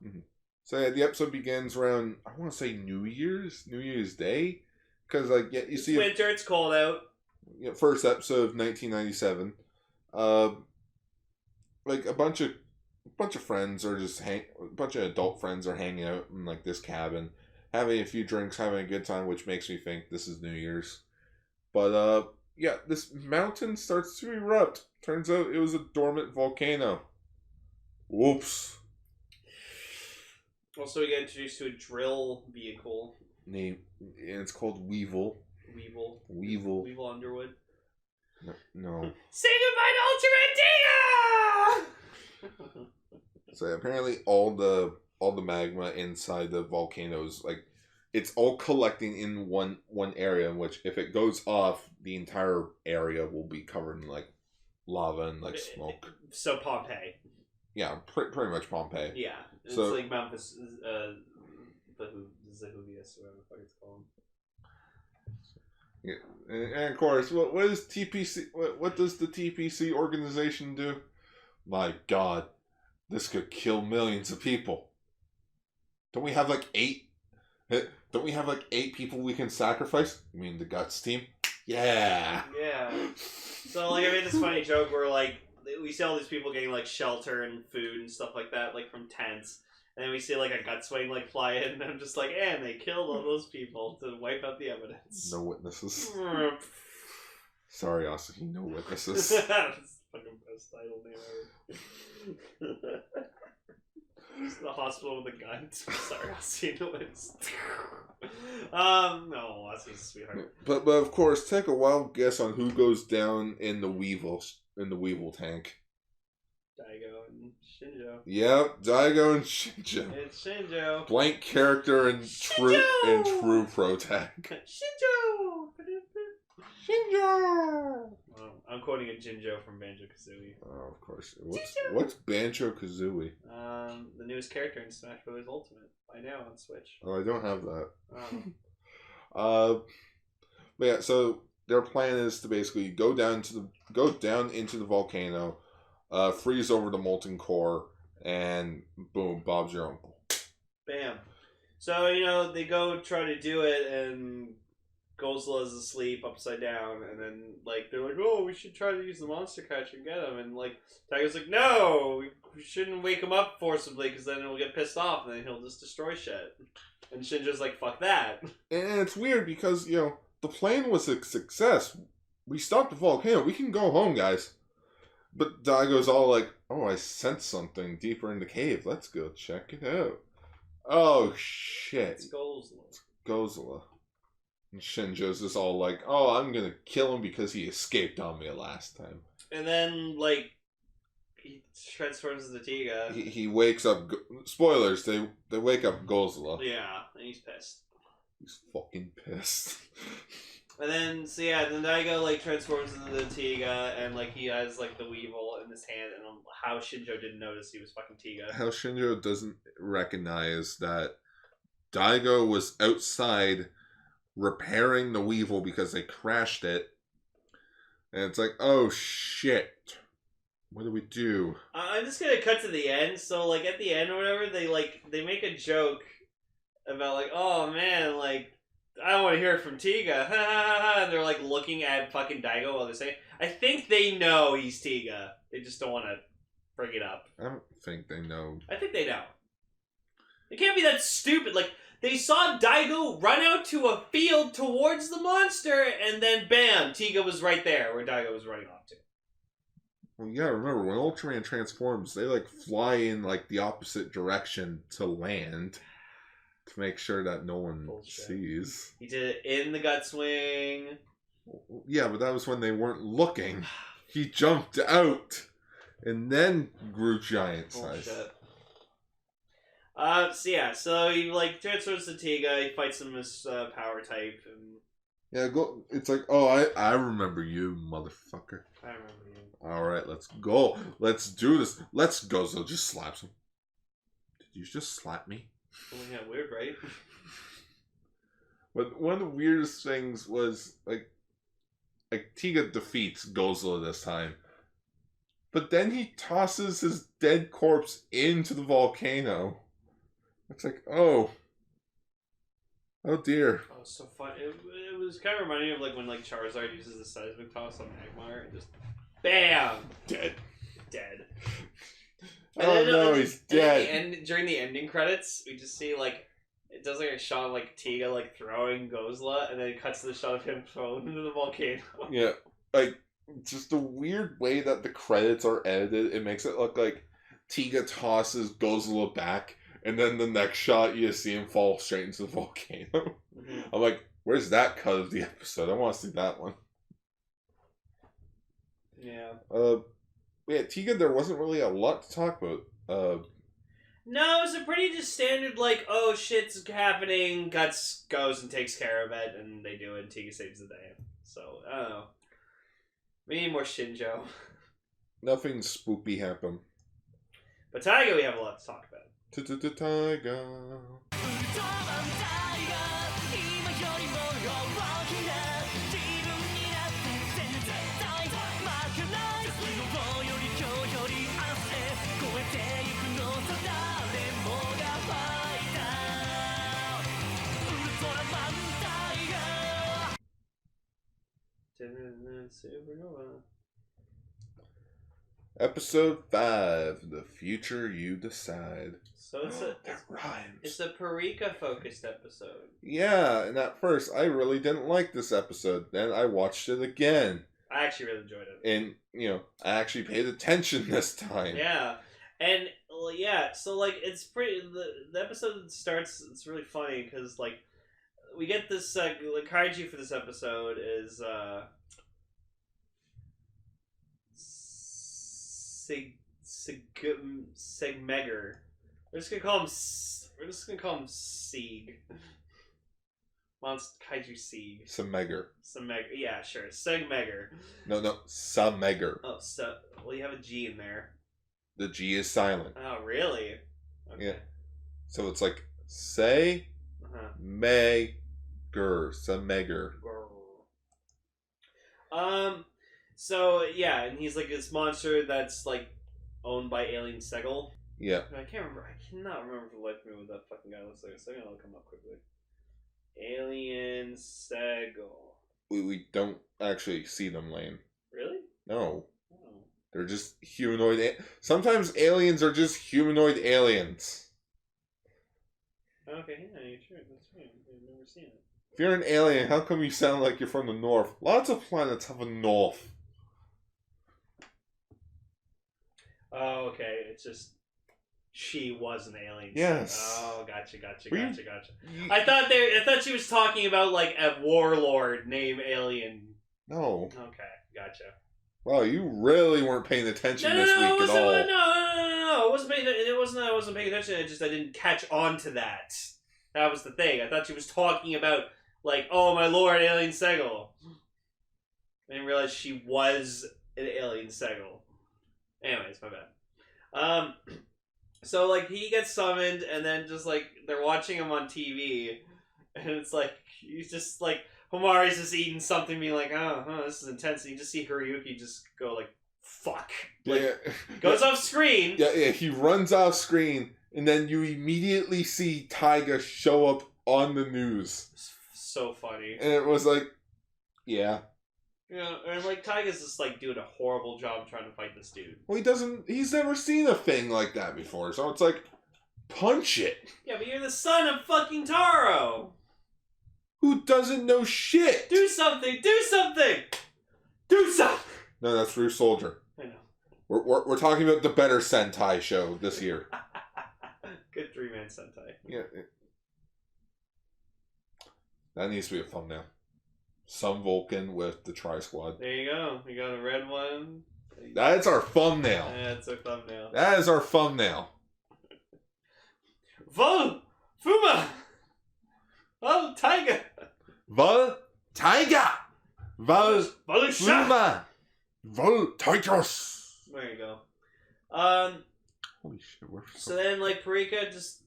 Mm-hmm. So yeah, the episode begins around, I want to say New Year's Day, because like you It's see winter. It's cold out. First episode of 1997. Like a bunch of friends are just a bunch of adult friends are hanging out in like this cabin, having a few drinks, having a good time, which makes me think this is New Year's. But yeah, this mountain starts to erupt. Turns out it was a dormant volcano. Whoops. Also, we get introduced to a drill vehicle. Name, and it's called Weevil. Weevil Underwood. No. Say goodbye to Ultraman Tiga! So apparently all the magma inside the volcanoes, like, it's all collecting in one area, in which if it goes off, the entire area will be covered in like lava and like smoke. So Pompeii. Yeah, pretty much Pompeii. Yeah, it's So, like Mount Vesuvius, whatever the fuck it's called. yeah, and of course, what is TPC? What does the TPC organization do? My God, this could kill millions of people. Don't we have like 8? Don't we have like 8 people we can sacrifice? You mean the Guts team? Yeah. Yeah. So like I made this funny joke where like we see all these people getting like shelter and food and stuff like that, like from tents. And then we see like a gut swing like fly in, and I'm just like, and they killed all those people to wipe out the evidence. No witnesses. Sorry, Asahi, no witnesses. That's the fucking best title name ever. Just the hospital with a gun. Sorry, Asahi, no witnesses. No, Asahi's a sweetheart. But of course, take a wild guess on who goes down in the Weevil tank. Daigo and Shinjo. Yep, Daigo and Shinjo. It's Shinjo. Blank character and true pro tag. Shinjo! Shinjo! Well, I'm quoting a Jinjo from Banjo-Kazooie. Oh, of course. What's Banjo-Kazooie? The newest character in Smash Bros. Ultimate. By now on Switch. Oh, I don't have that. Oh. But yeah, so their plan is to basically go down into the volcano, freeze over the molten core, and boom, Bob's your uncle. Bam. So, they go try to do it, and Godzilla's asleep upside down, and then, they're like, oh, we should try to use the monster catcher and get him, and, Tiger's like, no, we shouldn't wake him up forcibly, because then he'll get pissed off, and then he'll just destroy shit. And Shinjo's like, fuck that. And it's weird, because, the plan was a success. We stopped the volcano. We can go home, guys. But Daigo's all like, oh, I sense something deeper in the cave. Let's go check it out. Oh, shit. It's Godzilla. Godzilla. And Shinjo's just all like, oh, I'm gonna kill him because he escaped on me last time. And then, he transforms into Tiga. He wakes up... Spoilers, they wake up Godzilla. Yeah, and he's pissed. He's fucking pissed. And then, then Daigo, transforms into the Tiga, and, he has, the Weevil in his hand, and how Shinjo didn't notice he was fucking Tiga. How Shinjo doesn't recognize that Daigo was outside repairing the Weevil because they crashed it. And it's like, oh, shit. What do we do? I'm just gonna cut to the end, so, at the end or whatever, they make a joke about, oh, man, I don't want to hear it from Tiga. And they're looking at fucking Daigo while they're saying, I think they know he's Tiga. They just don't want to bring it up. I don't think they know. I think they know. It can't be that stupid. They saw Daigo run out to a field towards the monster, and then bam, Tiga was right there where Daigo was running off to. Well, yeah, remember, when Ultraman transforms, they, fly in, the opposite direction to land. To make sure that no one sees. He did it in the gut swing. Yeah, but that was when they weren't looking. He jumped out. and then grew giant size. Bullshit. So he like transfers to Tiga. He fights him as power type, and Yeah, go. It's like, oh, I remember you, motherfucker. I remember you. All right, let's go. Let's do this. Let's go. So just slaps him. Did you just slap me? Oh yeah, weird, right? But one of the weirdest things was like Tiga defeats Godzilla this time, but then he tosses his dead corpse into the volcano. It's like, oh dear. Oh, so fun. It was kind of reminding me of like when like Charizard uses the seismic toss on Magmar and just BAM! Dead. And No, he's dead. And during the ending credits, we just see like it does like a shot of like Tiga like throwing Godzilla, and then it cuts to the shot of him thrown into the volcano. Yeah, like just the weird way that the credits are edited. It makes it look like Tiga tosses Godzilla back, and then the next shot you see him fall straight into the volcano. Mm-hmm. I'm like, where's that cut of the episode? I want to see that one. Yeah. Yeah, Tiga, there wasn't really a lot to talk about. No, it's a pretty just standard like, oh shit's happening, Guts goes and takes care of it, and they do it, and Tiga saves the day. So, I don't know. We need more Shinjo. Nothing spoopy happened. But Taiga, we have a lot to talk about. Taiga. Supernova. Episode 5, The Future You Decide. So That rhymes. it's a Parika focused episode. Yeah, and at first I really didn't like this episode. Then I watched it again. I actually really enjoyed it. And, I actually paid attention this time. Yeah. And, well, yeah, so, like, it's pretty... The episode starts... It's really funny, because, like, we get this... the kaiju for this episode is, Segmeger. We're just gonna call him Sieg. Monster Kaiju Sieg. Sameger. Segmeger. Yeah, sure. Segmeger. No, Sameger. Oh, well, you have a G in there. The G is silent. Oh, really? Okay. Yeah. So it's like, say, Uh-huh. Sameger. So, yeah, and he's like this monster that's, like, owned by Alien Segel. Yeah. I cannot remember for the life of me what that fucking guy looks like. So I'm gonna look him up quickly. Alien Segel. We don't actually see them, Lane. Really? No. Oh. They're just humanoid. Sometimes aliens are just humanoid aliens. Okay, yeah, you're true. That's right. I've never seen it. If you're an alien, how come you sound like you're from the north? Lots of planets have a north. Oh, okay. It's just she was an alien. Yes. Oh, gotcha. Were you- I thought she was talking about like a warlord named Alien. No. Okay, gotcha. Wow, you really weren't paying attention this week at all. No. It wasn't that I wasn't paying attention. It's just I didn't catch on to that. That was the thing. I thought she was talking about like, oh my lord, Alien Segel. I didn't realize she was an Alien Segel. Anyways, my bad. So like he gets summoned, and then just like they're watching him on TV, and it's like he's just like Homari's just eating something, being like, oh, this is intense. And you just see Hiroyuki just go like, fuck, like, Yeah. goes off screen. Yeah, he runs off screen, and then you immediately see Taiga show up on the news. It's so funny. And it was like, yeah. You know, and like Taiga's just like doing a horrible job trying to fight this dude. Well, he's never seen a thing like that before, so it's like, punch it. Yeah, but you're the son of fucking Taro. Who doesn't know shit? Do something. Do something. No, that's Rue Soldier. I know. We're talking about the better Sentai show this year. Good 3-man Sentai. Yeah. That needs to be a thumbnail. Some Vulcan with the Tri Squad. There you go. You got a red one. That's our thumbnail. Yeah, it's our thumbnail. That is our thumbnail. Vol Fuma Vol Tiger Vol Taiga. Vol Volusha. Fuma. Vol Tigers. There you go. Holy shit, we're So then, like, Parika just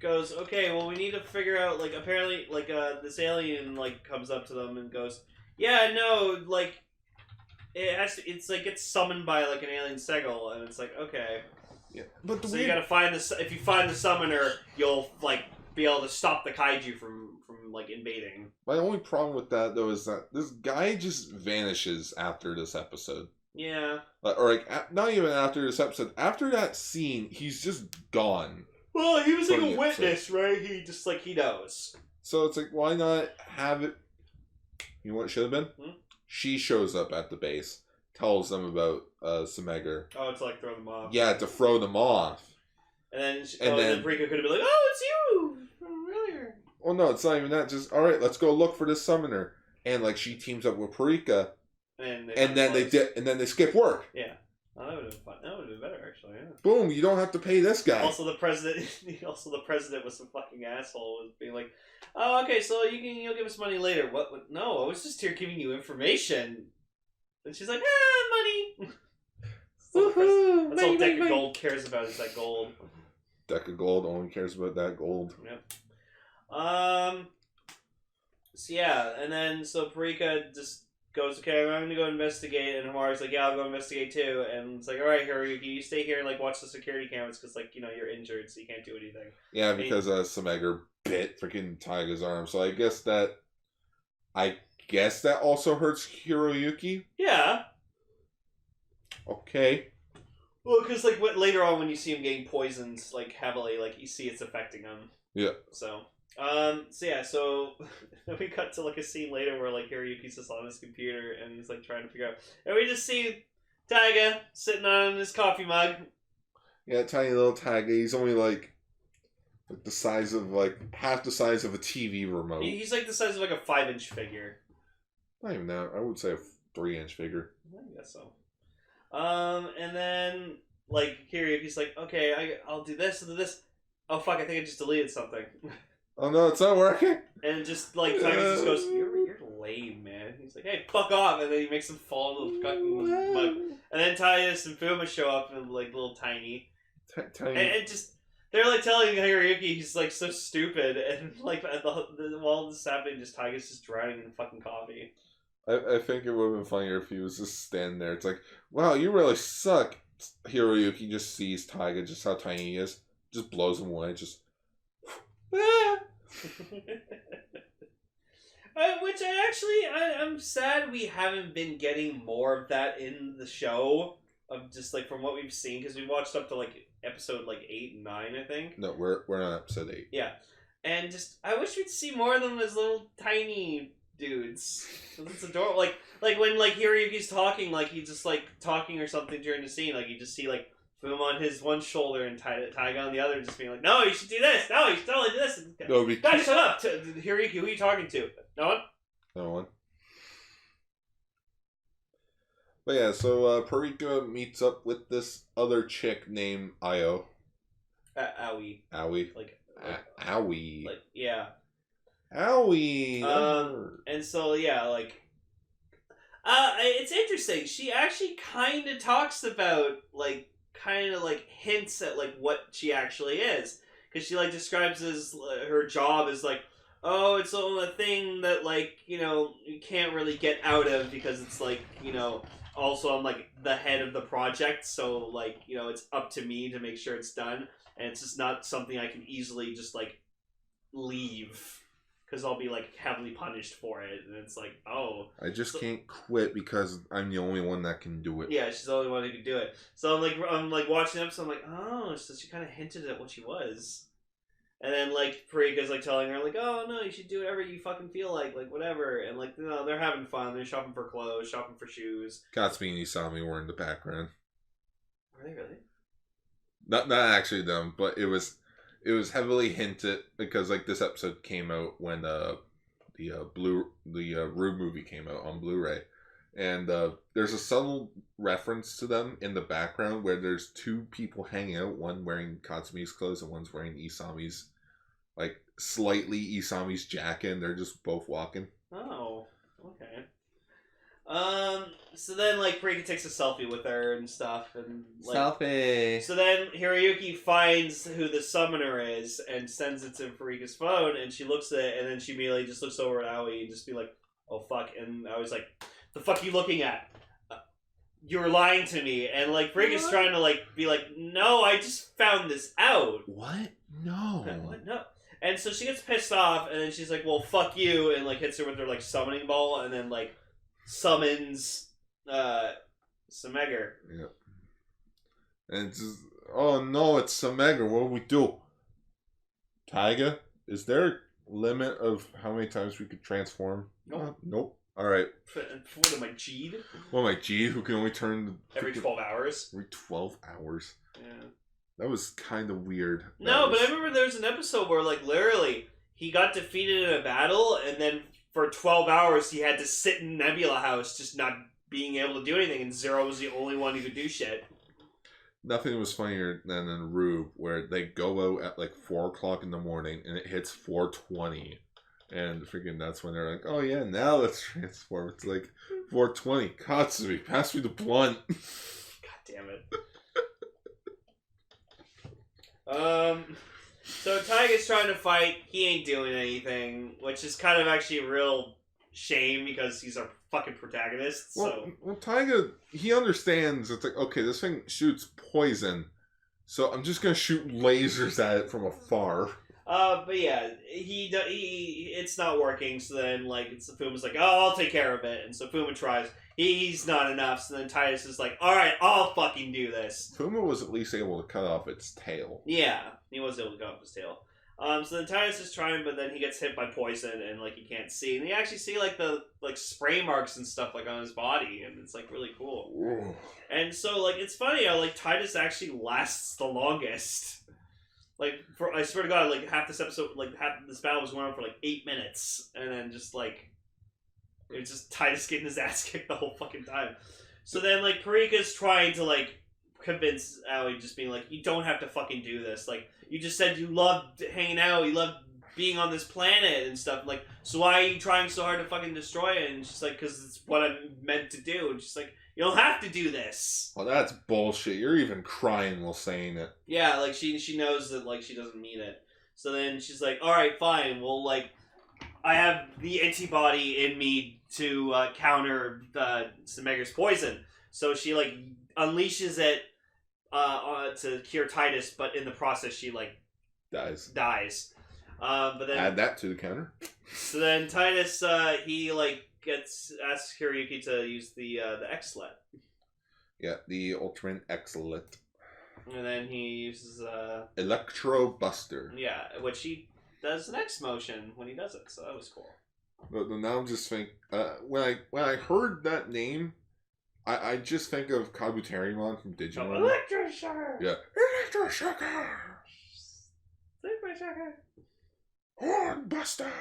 goes, okay, well, we need to figure out, like, apparently, like, this alien, like, comes up to them and goes, yeah, no, like, it's, like, gets summoned by, like, an alien segel, and it's like, okay. Yeah, but the So you gotta find this, if you find the summoner, you'll, like, be able to stop the kaiju from like, invading. My only problem with that, though, is that this guy just vanishes after this episode. Yeah. Or, like, not even after this episode. After that scene, he's just gone. Well, he was, like, From a the witness, right? He just, like, he knows. So it's like, why not have it... You know what it should have been? She shows up at the base, tells them about Semeger. Oh, to, like, throw them off. Yeah, to throw them off. And then, then Parika could have been like, oh, it's you! From earlier. Well, no, it's not even that. Just, alright, let's go look for this summoner. And, like, she teams up with Parika. And then they skip work. Yeah. Oh, that would have been fun. That would have been better, actually, yeah. Boom, you don't have to pay this guy. Also, the president was some fucking asshole, was being like, oh, okay, so you'll give us money later. What? No, I was just here giving you information. And she's like, money! That's all Deck of Gold cares about is that gold. Deck of Gold only cares about that gold. Yep. So yeah, and then so Parika just goes, okay, I'm gonna go investigate, and Hamaru's like, yeah, I'll go investigate too, and it's like, alright, Hiroyuki, you stay here and like watch the security cameras, because like, you know, you're injured, so you can't do anything. Yeah, because Semeger bit freaking Taiga's arm, so I guess that also hurts Hiroyuki. Yeah. Okay. Well, because like later on when you see him getting poisoned like heavily, like you see it's affecting him. Yeah. So we cut to like a scene later where like Hiroyuki's just on his computer and he's like trying to figure out, and we just see Taiga sitting on his coffee mug. Yeah, tiny little Taiga. He's only like the size of like half the size of a TV remote. He's like the size of like a 5-inch figure. Not even that. I would say a 3-inch figure. I guess so. And then like Hiroyuki's like, okay, I'll do this and do this. Oh fuck! I think I just deleted something. Oh no, it's not working. And just like Taiga just goes, you're lame, man. He's like, hey, fuck off, and then he makes him fall into the fucking mug. And then Titus and Fuma show up and like little tiny. Tiny. And just they're like telling Hiroyuki he's like so stupid, and like while this is happening, just Taiga's just drowning in fucking coffee. I think it would have been funnier if he was just standing there. It's like, wow, you really suck. Hiroyuki just sees Taiga, just how tiny he is, just blows him away, just. Which I'm sad we haven't been getting more of that in the show, of just like from what we've seen, because we watched up to like episode like 8 and 9, I think. No, we're on episode 8. Yeah, and just I wish we'd see more of them as little tiny dudes. It's adorable. Like when like Hiroyuki's talking, like he's just like talking or something during the scene, like you just see like Fuma on his one shoulder and Taiga on the other, just being like, no, you should do this. No, you should totally do this. No, guys, shut up. Hiroyuki, who are you talking to? No one? No one. But yeah, so Parika meets up with this other chick named Io. Aoi. Aoi. Like Aoi. Like, yeah. Aoi. And so, yeah, like, it's interesting. She actually kind of talks about, like, kind of, like, hints at, like, what she actually is. Because she, like, describes as her job as, like, oh, it's a thing that, like, you know, you can't really get out of because it's, like, you know, also I'm, like, the head of the project, so, like, you know, it's up to me to make sure it's done, and it's just not something I can easily just, like, leave, because I'll be, like, heavily punished for it, and it's like, oh. I just can't quit because I'm the only one that can do it. Yeah, she's the only one who can do it. So I'm like watching the episode, I'm like, oh, so she kind of hinted at what she was. And then, like, Parika's, like, telling her, like, oh, no, you should do whatever you fucking feel like, whatever. And, like, you know, they're having fun. They're shopping for clothes, shopping for shoes. Gatsby and Isami were in the background. Were they really? Not actually them, but it was heavily hinted because, like, this episode came out when the Rue movie came out on Blu-ray. And there's a subtle reference to them in the background where there's two people hanging out, one wearing Katsumi's clothes and one's wearing Isami's, like, slightly Isami's jacket, and they're just both walking. Oh, okay. So then, like, Parika takes a selfie with her and stuff, and like, Selfie. So then Hiroyuki finds who the summoner is and sends it to Parika's phone, and she looks at it, and then she immediately just looks over at Aoi and just be like, "Oh fuck!" And I was like, "The fuck are you looking at? You were lying to me." And like Parika's trying to like be like, "No, I just found this out." What? No. What? No. And so she gets pissed off, and then she's like, "Well, fuck you," and like hits her with her like summoning ball, and then like summons Samegar. Yeah. And it's just, oh no, it's Samegar. What do we do? Taiga, is there a limit of how many times we could transform? Nope. Nope. All right. What am I, G'd? What am I, G, who can only turn Every 12 hours? Every 12 hours. Yeah. That was kind of weird. No, but I remember there was an episode where, like, literally, he got defeated in a battle, and then for 12 hours he had to sit in Nebula House just not being able to do anything, and Zero was the only one who could do shit. Nothing was funnier than in Rube, where they go out at like 4 o'clock in the morning and it hits 4:20. And freaking that's when they're like, oh yeah, now let's transform. It's like 4:20. Katsumi, pass me the blunt. God damn it. So Taiga's trying to fight. He ain't doing anything, which is kind of actually a real shame because he's our fucking protagonist. Well, Taiga, he understands. It's like, okay, this thing shoots poison, so I'm just gonna shoot lasers at it from afar. But yeah, it's not working. So then, like, Fuma's like, oh, I'll take care of it. And so Fuma tries. He's not enough. So then Titus is like, all right, I'll fucking do this. Fuma was at least able to cut off its tail. Yeah, he was able to cut off his tail. So then Titus is trying, but then he gets hit by poison and like he can't see. And you actually see like the like spray marks and stuff like on his body, and it's like really cool. Whoa. And so like it's funny how like Titus actually lasts the longest. Like, I swear to God, like, half this episode, like, half this battle was going on for, like, 8 minutes. And then just, like, it was just Titus getting his ass kicked the whole fucking time. So then, like, Parika's trying to, like, convince Aoi, just being like, you don't have to fucking do this. Like, you just said you loved hanging out, you loved being on this planet and stuff. Like, so why are you trying so hard to fucking destroy it? And she's like, because it's what I'm meant to do. And she's like, you don't have to do this. Well, that's bullshit. You're even crying while saying it. Yeah, like, she knows that, like, she doesn't mean it. So then she's like, alright, fine. Well, like, I have the antibody in me to counter Samegar's poison. So she, like, unleashes it to cure Titus, but in the process she, like, dies. But then Add that to the counter. So then Titus, he, like, asks Hiroyuki to use the X-Let. Yeah, the Ultraman Excellent. And then he uses Electro Buster. yeah, which he does an X motion when he does it, so that was cool. But now I'm just thinking, when I heard that name, I just think of Kabuterimon from Digimon. Electroshocker! Yeah. Electroshocker! Super Shocker! Horn Buster!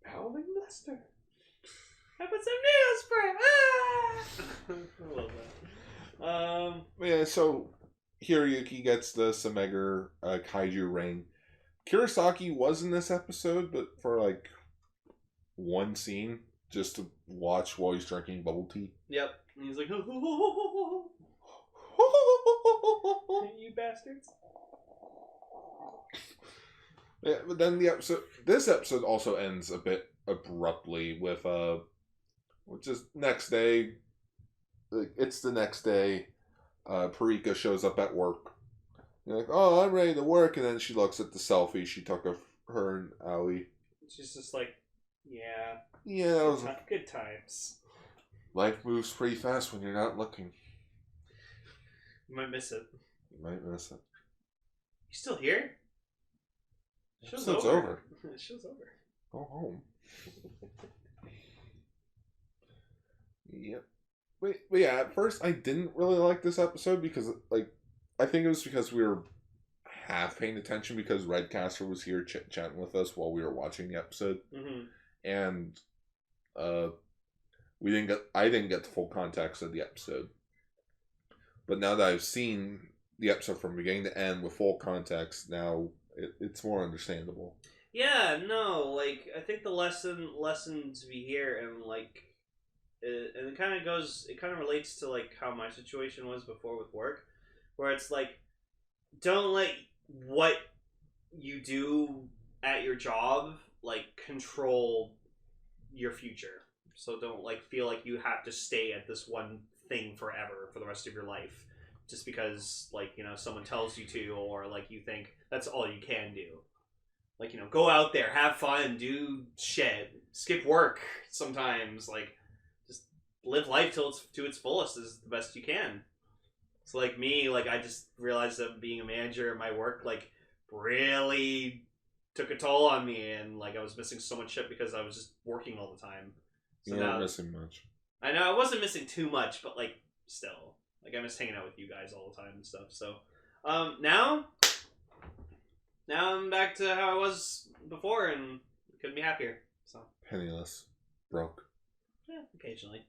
Howling Buster! I put some needle spray! Ah! I love that. Yeah, so Hiroyuki gets the Samegar Kaiju ring. Kurosaki was in this episode, but for like one scene, just to watch while he's drinking bubble tea. Yep. And he's like, you bastards. Yeah, but then this episode also ends a bit abruptly with which is next day. It's the next day. Parika shows up at work. You're like, oh, I'm ready to work, and then she looks at the selfie she took of her and Aoi. She's just like, yeah. Yeah, that was good times. Life moves pretty fast when you're not looking. You might miss it. You might miss it. You still here? Show's Episode's over. Show's over. Go home. Yep. But yeah, at first I didn't really like this episode because, like, I think it was because we were half paying attention because Redcaster was here chatting with us while we were watching the episode. Mm-hmm. And I didn't get the full context of the episode. But now that I've seen the episode from beginning to end with full context, now it's more understandable. Yeah, no, like I think the lesson to be here, and like, and it kind of relates to like how my situation was before with work, where it's like, don't let what you do at your job like control your future. So don't like feel like you have to stay at this one thing forever for the rest of your life just because like, you know, someone tells you to, or like you think that's all you can do. Like, you know, go out there, have fun, do shit, skip work sometimes, like just live life till it's to its fullest is the best you can. So like me, like I just realized that being a manager at my work like really took a toll on me, and like I was missing so much shit because I was just working all the time. So You weren't missing much. I know I wasn't missing too much, but like still, like I miss hanging out with you guys all the time and stuff. So now I'm back to how I was before, and couldn't be happier. So Penniless, broke. yeah, occasionally.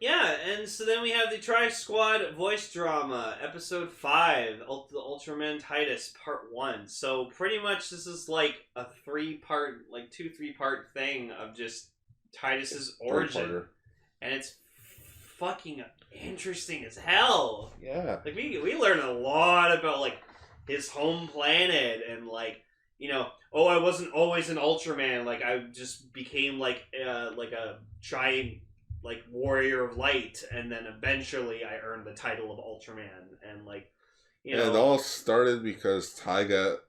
Yeah, and so then we have the Tri-Squad voice drama, episode 5, the Ultraman Titus, part 1. So pretty much this is like a 3-part, like 2-3-part thing of just Titus's origin. And it's fucking interesting as hell. Yeah. Like we learn a lot about like his home planet, and like, you know, oh, I wasn't always an Ultraman, like I just became like a giant like warrior of light, and then eventually I earned the title of Ultraman, and like, you know, it all started because Taiga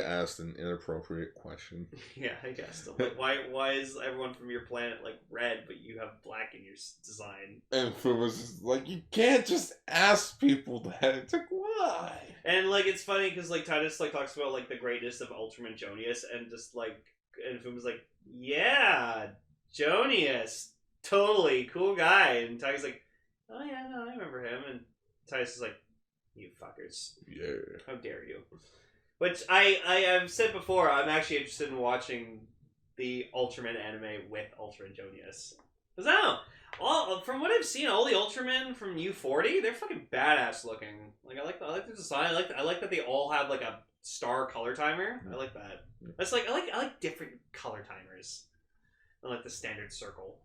asked an inappropriate question. Yeah, I guess. Like, why is everyone from your planet like red, but you have black in your design? And Fuma's just like, you can't just ask people that. It's like, why? And like it's funny because like Titus like talks about like the greatness of Ultraman Jonius, and just like, and Fuma's like, yeah, Jonius. Totally cool guy, and Tiger's like, oh yeah, no, I remember him, and Titus is like, you fuckers, Yeah, how dare you? Which I have said before, I'm actually interested in watching the Ultraman anime with Ultraman Jonius, because I don't know, from what I've seen, all the Ultramen from U40, they're fucking badass looking. Like I like the design. I like that they all have like a star color timer. I like that. That's like I like different color timers. I like the standard circle.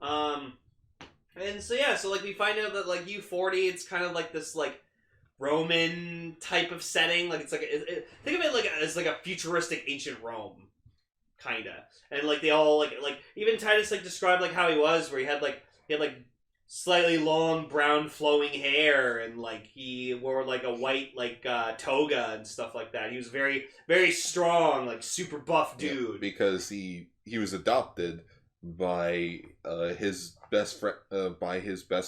And so yeah, so like we find out that like U40, it's kind of like this like Roman type of setting. Like it's like think of it like as like a futuristic ancient Rome, kinda. And like they all like even Titus like described like how he was, where he had like slightly long brown flowing hair, and like he wore like a white like toga and stuff like that. He was very very strong, like super buff dude. yeah, because he was adopted by his best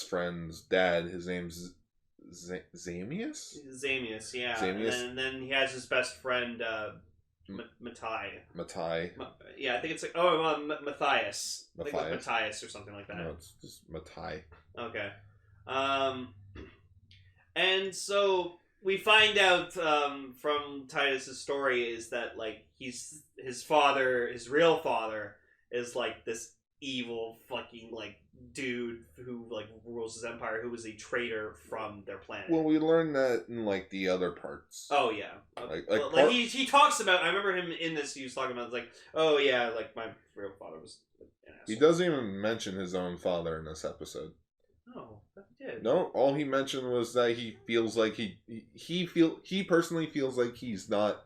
friend's dad. His name's Zamius? Zamius, yeah. Zamius? And then he has his best friend Matai. Yeah, I think it's like Matthias. I think like Matthias or something like that. No, it's just Matai. Okay. And so we find out from Titus's story is that like his real father is like this evil fucking like dude who like rules his empire, who was a traitor from their planet. Well, we learned that in like the other parts. Oh yeah, Like he talks about. I remember him in this. He was talking about like, oh yeah, like my real father was an asshole. He doesn't even mention his own father in this episode. No, that he did. No, all he mentioned was that he feels like he personally feels like he's not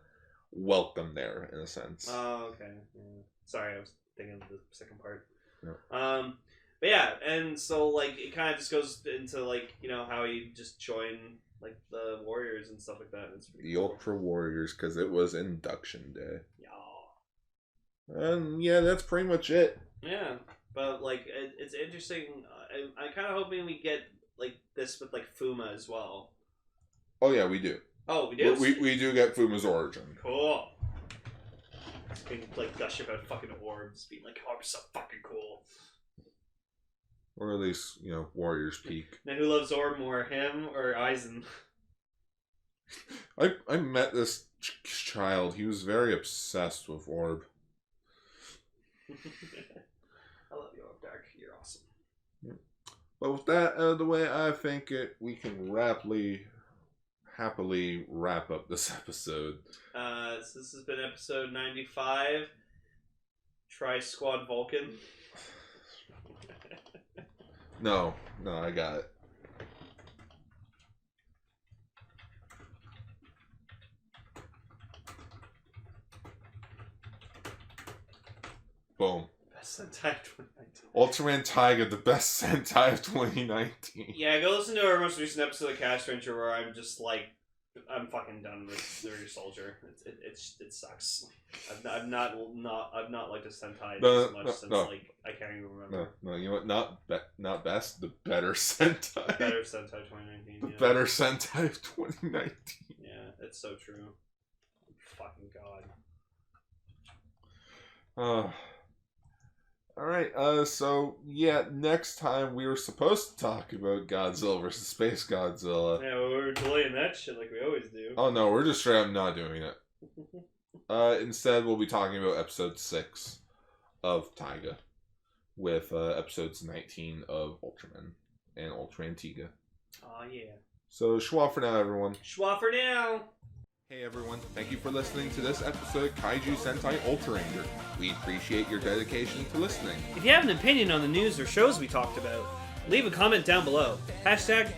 welcome there in a sense. Oh okay. Yeah. Sorry, I was thinking of the second part. Yeah. But yeah, and so like it kind of just goes into like, you know, how he just joined like the Warriors and stuff like that. It's The Ultra Warriors, because it was induction day. Yeah. And yeah, that's pretty much it. Yeah, but like it's interesting. I'm kind of hoping we get like this with like Fuma as well. Oh yeah, we do. Oh, we do. We do get Fuma's origin. Cool. Being like gush about fucking orbs, being like orbs so fucking cool. Or at least, you know, Warriors Peak. Now who loves Orb more, him or Aizen? I met this child. He was very obsessed with Orb. I love you, Dark. You're awesome. But with that out of the way, I think we can happily wrap up this episode. So this has been episode 95. Tri-Squad Vulcan. No, I got it. Boom. Best Sentai 2019. Ultraman Tiga, the best Sentai of 2019. Yeah, go listen to our most recent episode of Castranger where I'm just like, I'm fucking done with the Rinter Soldier. It sucks. I've not liked a Sentai as much since like I can't even remember. No, you know what? Not best, the better Sentai. Better Sentai 2019. The Yeah. better Sentai of 2019. Yeah, it's so true. Fucking god. Alright, so yeah, next time we were supposed to talk about Godzilla versus Space Godzilla. Yeah, well, we're delaying that shit like we always do. Oh no, we're just straight up not doing it. Instead, we'll be talking about episode 6 of Taiga with episodes 19 of Ultraman and Ultraman Tiga. Oh yeah. So, schwa for now, everyone. Schwa for now! Hey everyone, thank you for listening to this episode of Kaiju Sentai Ultraranger. We appreciate your dedication to listening. If you have an opinion on the news or shows we talked about, leave a comment down below.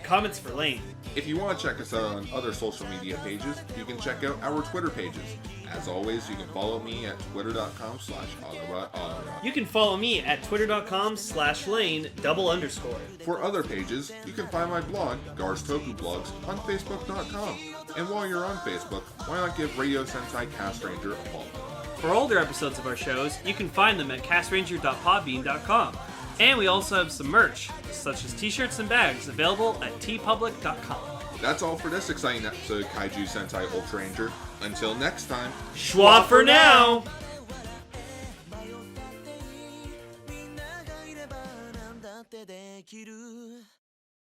#comments for Lane. If you want to check us out on other social media pages, you can check out our Twitter pages. As always, you can follow me at twitter.com/Autobot. You can follow me at twitter.com/Lane_. For other pages, you can find my blog, Gar's Toku Blogs, on facebook.com. And while you're on Facebook, why not give Radio Sentai Castranger a follow? For older episodes of our shows, you can find them at castranger.podbean.com. And we also have some merch, such as t-shirts and bags, available at tpublic.com. That's all for this exciting episode of Kaiju Sentai Ultraranger. Until next time, Schwa for now!